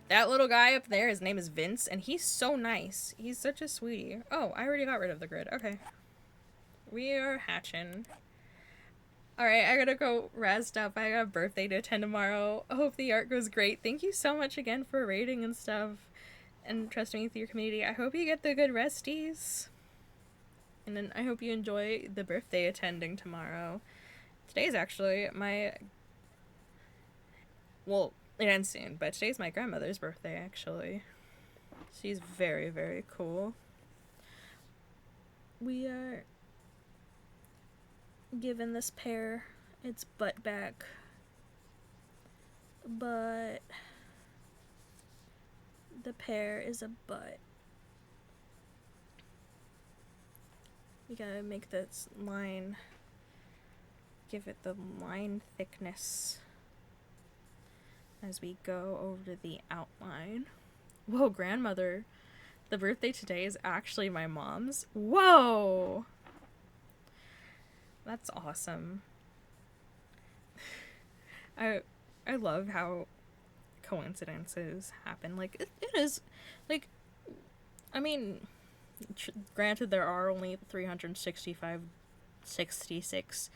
That little guy up there, his name is Vince, and he's so nice. He's such a sweetie. Oh, I already got rid of the grid. Okay. We are hatching. Alright, I gotta go rest up. I got a birthday to attend tomorrow. I hope the art goes great. Thank you so much again for rating and stuff and trusting me with your community. I hope you get the good resties. And then I hope you enjoy the birthday attending tomorrow. Today's actually my... Well, it ends soon, but today's my grandmother's birthday, actually. She's very, very cool. We are giving this pair its butt back. But the pear is a butt. We gotta make this line, give it the line thickness as we go over the outline. Whoa, grandmother. The birthday today is actually my mom's. Whoa! That's awesome. I love how coincidences happen. Like, it is, like, I mean, granted there are only 66,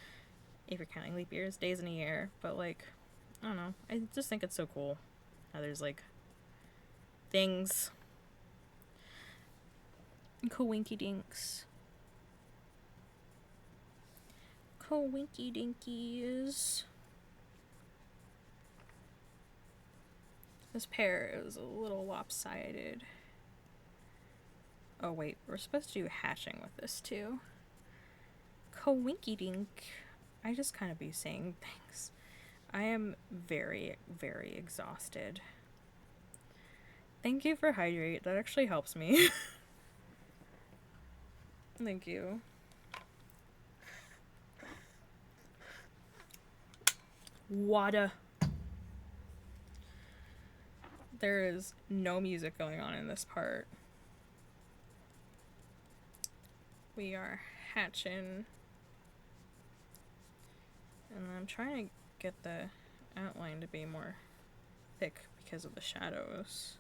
if you're counting leap years, days in a year, but, like, I don't know. I just think it's so cool how there's, like, things. Coinky dinks. Coinky dinkies. This pear is a little lopsided. Oh wait, we're supposed to do hatching with this too. Coinky dink. I just kind of be saying things. I am very, very exhausted. Thank you for hydrate. That actually helps me. Thank you. Water. There is no music going on in this part. We are hatching. And I'm trying to get the outline to be more thick because of the shadows.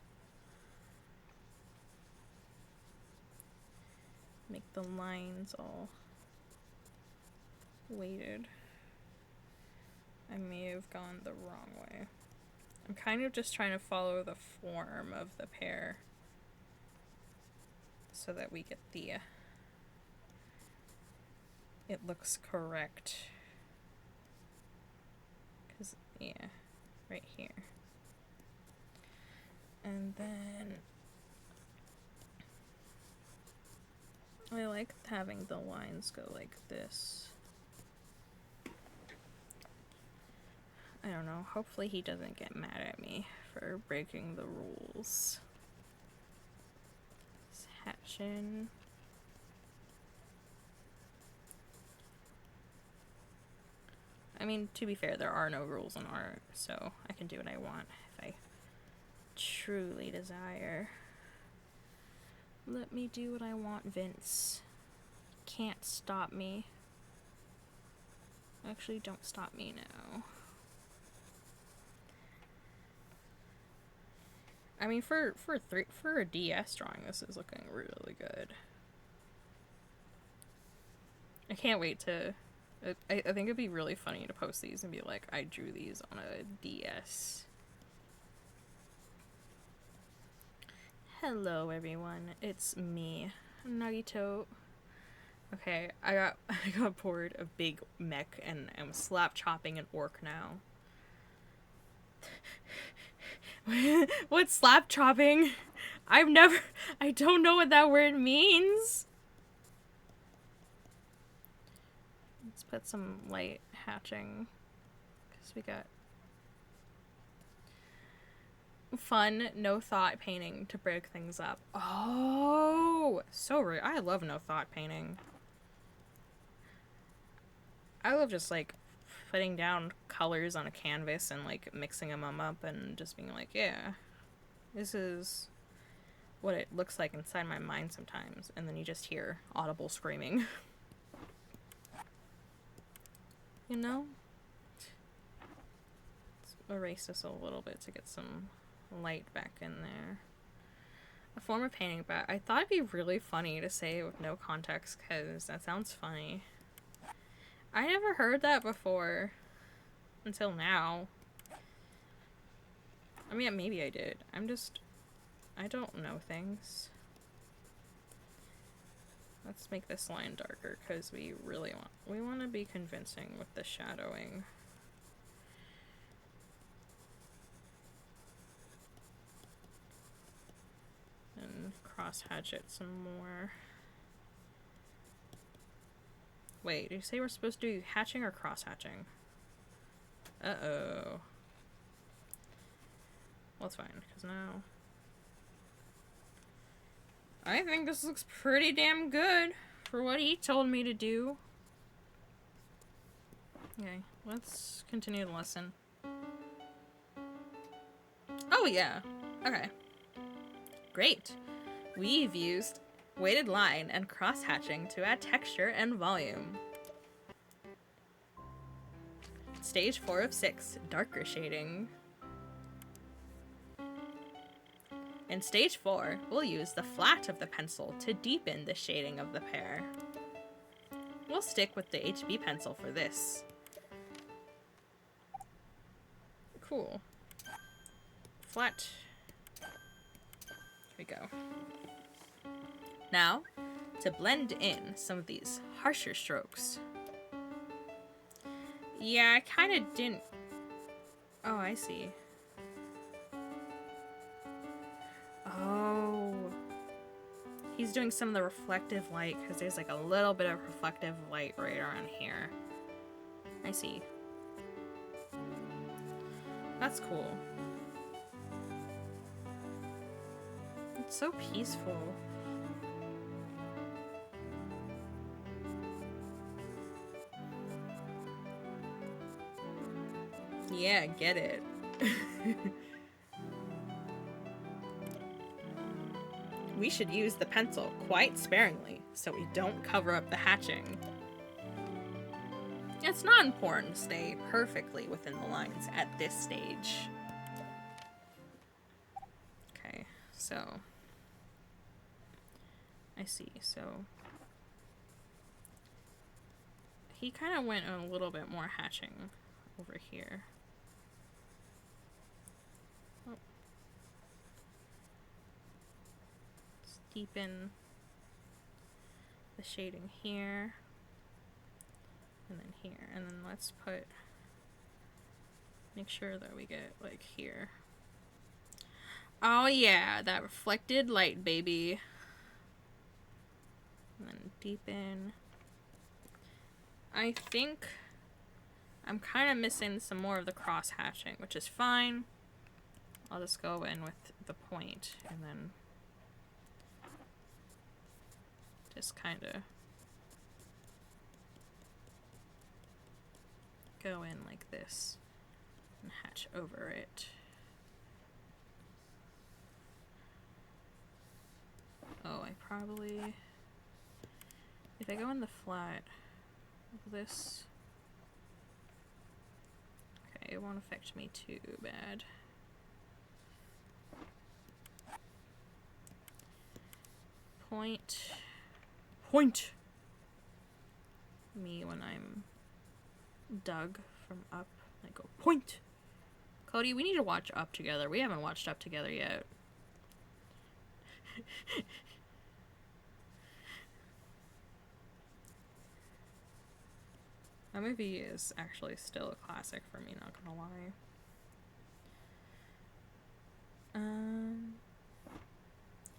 Make the lines all weighted. I may have gone the wrong way. I'm kind of just trying to follow the form of the pear so that we get the it looks correct. Cause yeah, right here. And then I like having the lines go like this. I don't know, hopefully he doesn't get mad at me for breaking the rules. It's hatching. I mean, to be fair, there are no rules in art, so I can do what I want if I truly desire. Let me do what I want, Vince. Can't stop me. Actually, don't stop me now. I mean, for a DS drawing, this is looking really good. I can't wait to... I think it'd be really funny to post these and be like, I drew these on a DS. Hello, everyone. It's me, Nagito. Okay, I got bored of Big Mech and I'm slap chopping an orc now. What's slap chopping? I don't know what that word means. Let's put some light hatching because we got fun, no thought painting to break things up. Oh, so rude. I love no thought painting. I love just like putting down colors on a canvas and like mixing them up and just being like, yeah, this is what it looks like inside my mind sometimes. And then you just hear audible screaming. You know? Let's erase this a little bit to get some light back in there. A form of painting, but I thought it'd be really funny to say with no context because that sounds funny. I never heard that before until now. I mean, maybe I did. I don't know things. Let's make this line darker because we want to be convincing with the shadowing. And cross hatch it some more. Wait, did you say we're supposed to do hatching or cross hatching? Uh-oh. Well, it's fine, because now... I think this looks pretty damn good for what he told me to do. Okay, let's continue the lesson. Oh, yeah. Okay. Great. We've used weighted line and cross-hatching to add texture and volume. Stage 4 of 6, darker shading. In stage 4, we'll use the flat of the pencil to deepen the shading of the pear. We'll stick with the HB pencil for this. Cool. Flat. Here we go. Now, to blend in some of these harsher strokes. Yeah, I kind of didn't... Oh, I see. Oh. He's doing some of the reflective light because there's like a little bit of reflective light right around here. see. That's cool. It's so peaceful. Yeah, get it. We should use the pencil quite sparingly so we don't cover up the hatching. It's not important to stay perfectly within the lines at this stage. Okay, so I see. So he kind of went a little bit more hatching over here. Oh. Let's deepen the shading here. And then here. And then let's make sure that we get like here. Oh yeah, that reflected light, baby. And then deepen. I think I'm kind of missing some more of the cross hatching, which is fine. I'll just go in with the point and then just kind of go in like this and hatch over it. Oh, I probably, if I go in the flat of this, okay, it won't affect me too bad. Point me when I'm Doug from Up. I go, point! Cody, we need to watch Up together. We haven't watched Up together yet. That movie is actually still a classic for me, not gonna lie.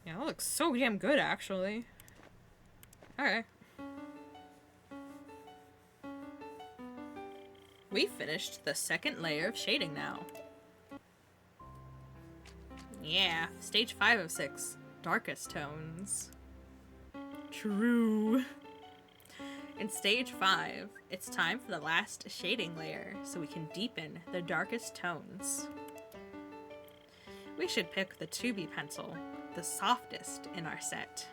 Yeah, that looks so damn good, actually. Alright. We finished the second layer of shading now. Yeah, stage 5 of 6. Darkest tones. True. In stage 5, it's time for the last shading layer so we can deepen the darkest tones. We should pick the 2B pencil, the softest in our set.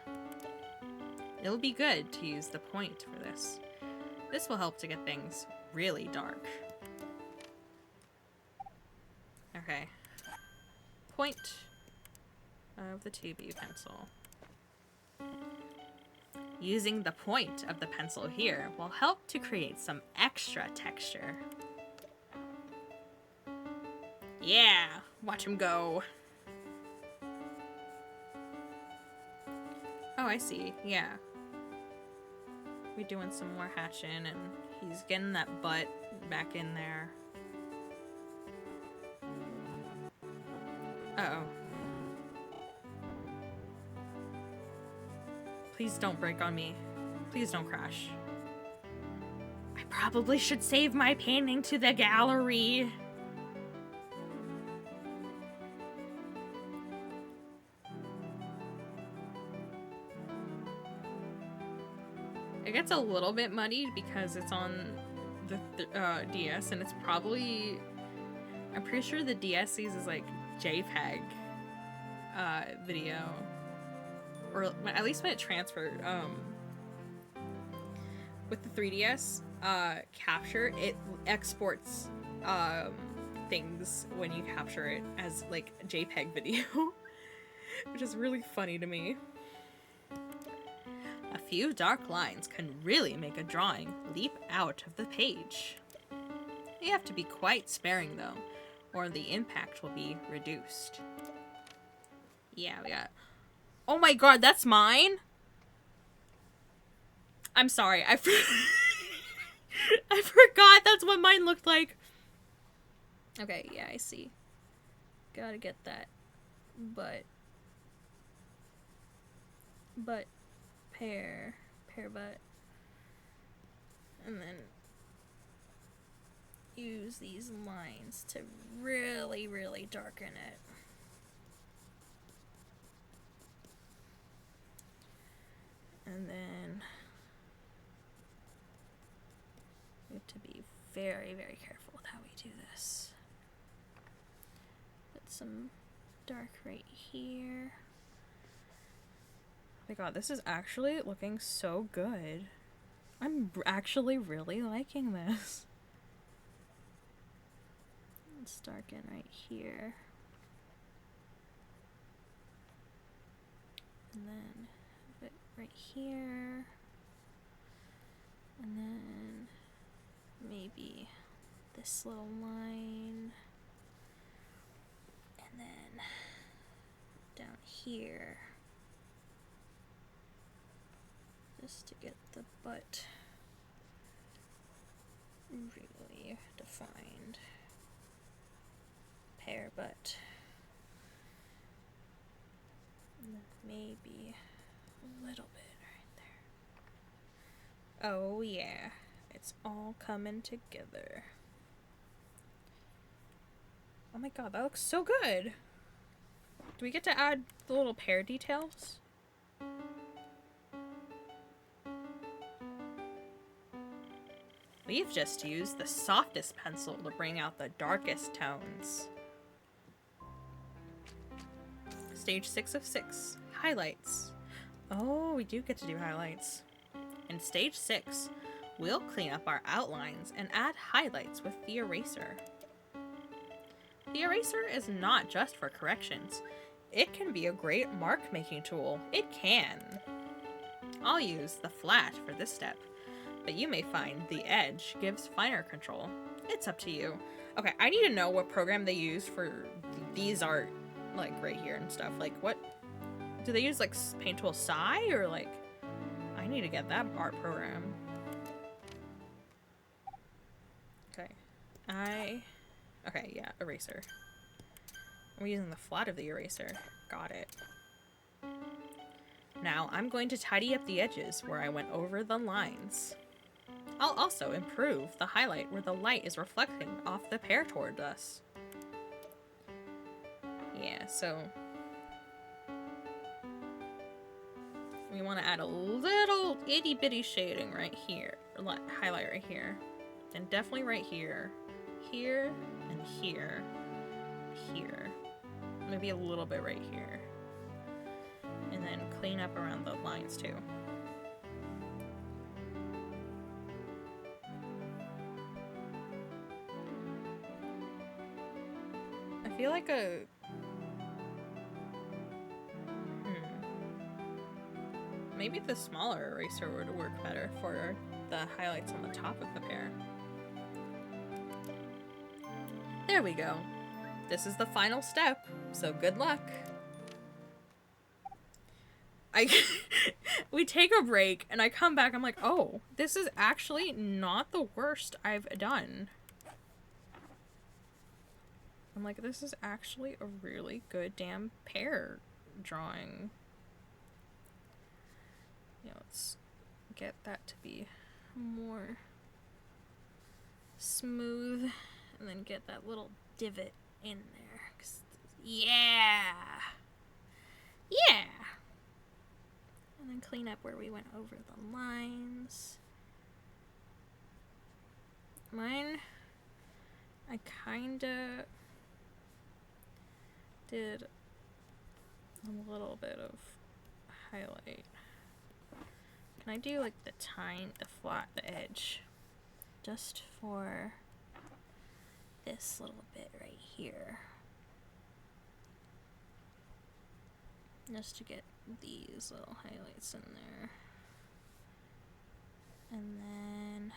It'll be good to use the point for this. This will help to get things really dark. Okay. Point of the 2B pencil. Using the point of the pencil here will help to create some extra texture. Yeah, watch him go. Oh, I see. Yeah. We're doing some more hatching and he's getting that butt back in there. Uh-oh. Please don't break on me. Please don't crash. I probably should save my painting to the gallery. It gets a little bit muddied because it's on the DS, and it's probably, I'm pretty sure the DS uses like JPEG video, or at least when it transferred with the 3DS capture, it exports things when you capture it as like JPEG video, which is really funny to me. A few dark lines can really make a drawing leap out of the page. You have to be quite sparing though, or the impact will be reduced. Yeah, we got... Oh my god, that's mine? I'm sorry, I forgot that's what mine looked like. Okay, yeah, I see. Gotta get that. But pear butt. And then use these lines to really, really darken it. And then we have to be very, very careful with how we do this. Put some dark right here. Oh my god, this is actually looking so good. I'm actually really liking this. Let's darken right here. And then a bit right here. And then maybe this little line. And then down here. Just to get the butt really defined. Pear butt. And then maybe a little bit right there. Oh yeah, it's all coming together. Oh my god, that looks so good! Do we get to add the little pear details? We've just used the softest pencil to bring out the darkest tones. Stage 6 of 6. Highlights. Oh, we do get to do highlights. In stage 6, we'll clean up our outlines and add highlights with the eraser. The eraser is not just for corrections. It can be a great mark-making tool. It can. I'll use the flat for this step, but you may find the edge gives finer control. It's up to you. Okay, I need to know what program they use for these art, like right here and stuff. Like, what do they use? Like Paint Tool Sai, or like I need to get that art program. Okay, yeah, eraser. We're using the flat of the eraser. Got it. Now I'm going to tidy up the edges where I went over the lines. I'll also improve the highlight where the light is reflecting off the pear toward us. Yeah, so we want to add a little itty bitty shading right here, or highlight right here, and definitely right here, here, and here, here, maybe a little bit right here, and then clean up around the lines too. I feel like maybe the smaller eraser would work better for the highlights on the top of the pear. There we go. This is the final step, so good luck. We take a break, and I come back, I'm like, oh, this is actually not the worst I've done. I'm like, this is actually a really good damn pear drawing. Yeah, let's get that to be more smooth, and then get that little divot in there. Yeah! Yeah! And then clean up where we went over the lines. Mine, I kinda did a little bit of highlight. Can I do like the flat, the edge, just for this little bit right here, just to get these little highlights in there. And then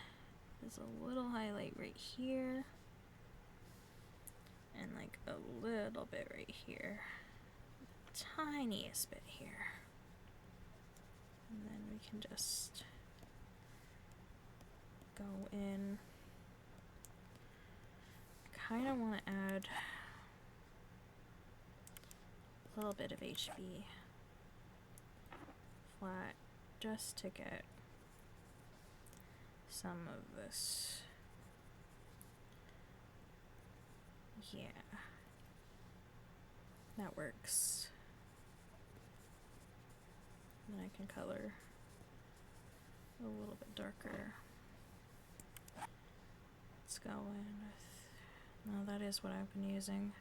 there's a little highlight right here, and like a little bit right here, the tiniest bit here. And then we can just go in. I kind of want to add a little bit of HB flat just to get some of this Yeah. That works. And I can color a little bit darker. Let's go in with... No, that is what I've been using.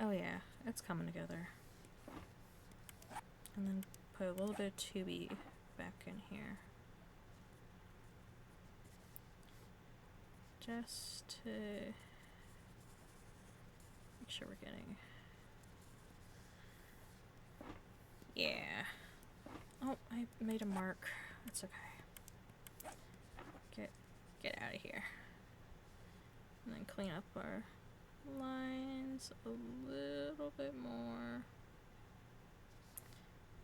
Oh yeah, it's coming together. And then put a little bit of 2B back in here. Just to make sure we're getting... Yeah. Oh, I made a mark. That's okay. Get out of here. And then clean up our lines a little bit more.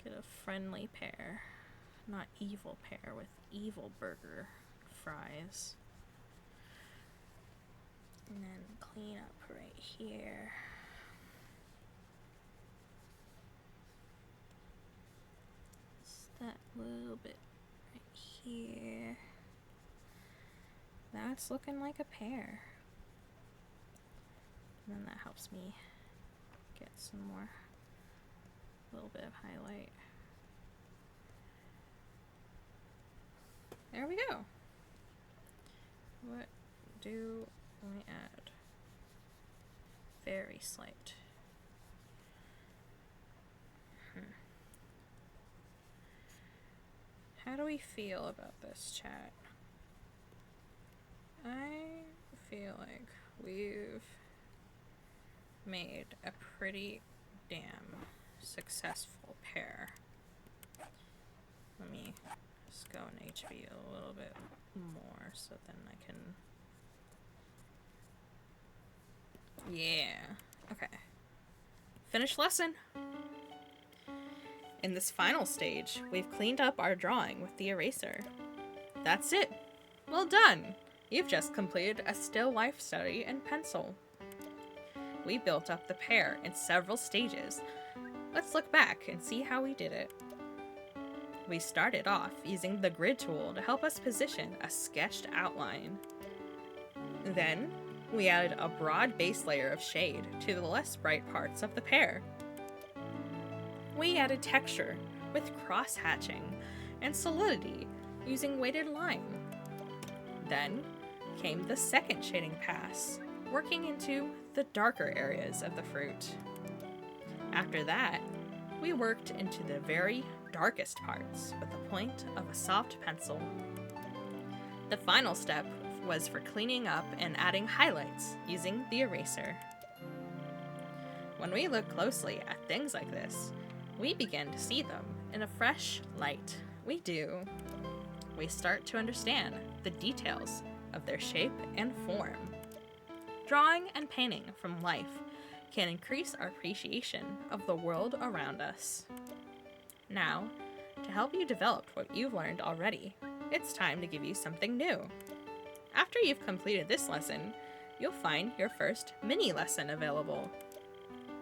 Get a friendly pair, not evil pair with evil burger fries. And then clean up right here. Just that little bit right here. That's looking like a pear. And then that helps me get some more, a little bit of highlight. There we go. What do I add? Very slight. How do we feel about this, chat? I feel like we've made a pretty damn successful pair. Let me just go in HB a little bit more so then I can... Yeah. Okay. Finished lesson! In this final stage, we've cleaned up our drawing with the eraser. That's it! Well done! You've just completed a still life study in pencil. We built up the pear in several stages. Let's look back and see how we did it. We started off using the grid tool to help us position a sketched outline. Then, we added a broad base layer of shade to the less bright parts of the pear. We added texture with cross-hatching and solidity using weighted line. Then came the second shading pass, working into the darker areas of the fruit. After that, we worked into the very darkest parts with the point of a soft pencil. The final step was for cleaning up and adding highlights using the eraser. When we look closely at things like this, we begin to see them in a fresh light. We do. We start to understand the details of their shape and form. Drawing and painting from life can increase our appreciation of the world around us. Now, to help you develop what you've learned already, it's time to give you something new. After you've completed this lesson, you'll find your first mini lesson available.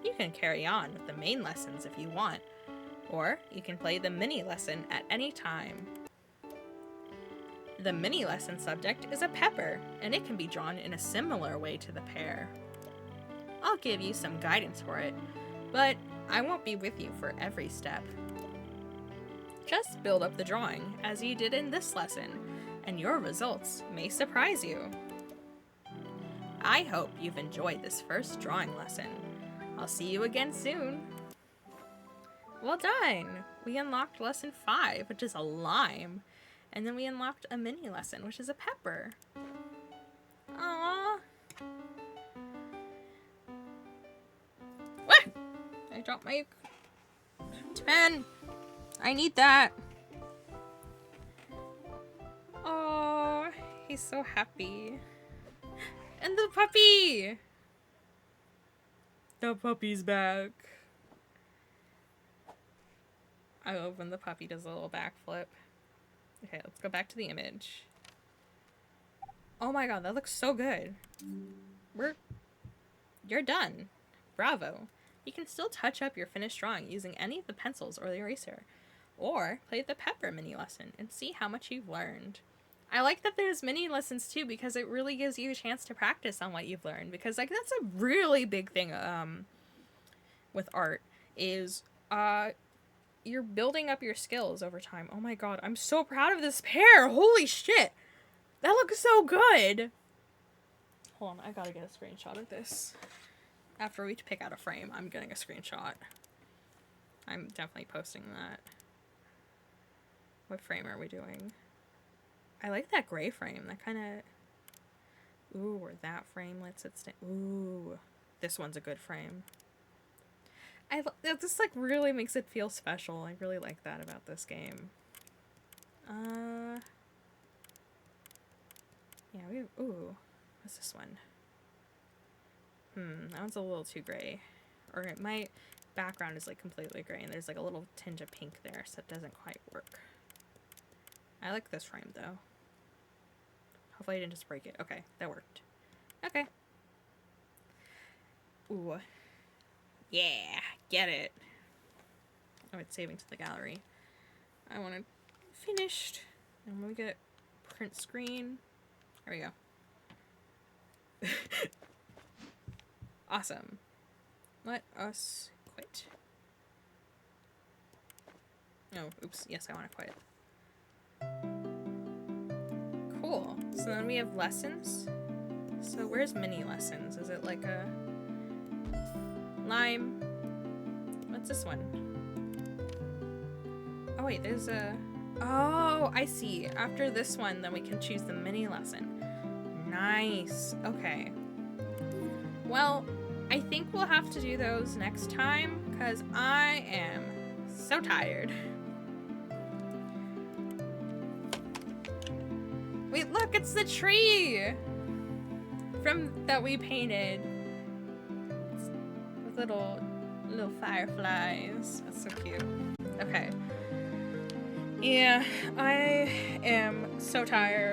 You can carry on with the main lessons if you want, or you can play the mini lesson at any time. The mini lesson subject is a pepper, and it can be drawn in a similar way to the pear. I'll give you some guidance for it, but I won't be with you for every step. Just build up the drawing as you did in this lesson, and your results may surprise you. I hope you've enjoyed this first drawing lesson. I'll see you again soon. Well done! We unlocked lesson 5, which is a lime, and then we unlocked a mini lesson, which is a pepper. Aww! What? I dropped my pen. I need that. Oh, he's so happy. And the puppy! The puppy's back. I love when the puppy does a little backflip. Okay, let's go back to the image. Oh my god, that looks so good. You're done. Bravo. You can still touch up your finished drawing using any of the pencils or the eraser. Or play the Pepper mini lesson and see how much you've learned. I like that there's mini lessons too, because it really gives you a chance to practice on what you've learned, because like that's a really big thing with art is you're building up your skills over time. Oh my god, I'm so proud of this pair. Holy shit. That looks so good. Hold on, I gotta get a screenshot of this. After we pick out a frame, I'm getting a screenshot. I'm definitely posting that. What frame are we doing? I like that gray frame. That kind of... Ooh, or that frame lets it stay. Ooh, this one's a good frame. This like really makes it feel special. I really like that about this game. Yeah, ooh, what's this one? That one's a little too gray. Or my background is like completely gray and there's like a little tinge of pink there, so it doesn't quite work. I like this frame though. Hopefully I didn't just break it. Okay, that worked. Okay. Ooh. Yeah, get it. Oh, it's saving to the gallery. I want it finished. And when we get print screen, there we go. Awesome. Let us quit. Oh, oops. Yes, I want to quit. Cool. So then we have lessons. So where's mini lessons? Is it like a lime? What's this one? Oh wait, there's a... Oh, I see. After this one, then we can choose the mini lesson. Nice. Okay. Well, I think we'll have to do those next time, because I am so tired. Wait, look, it's the tree that we painted. It's with little fireflies. That's so cute. Okay. Yeah, I am so tired.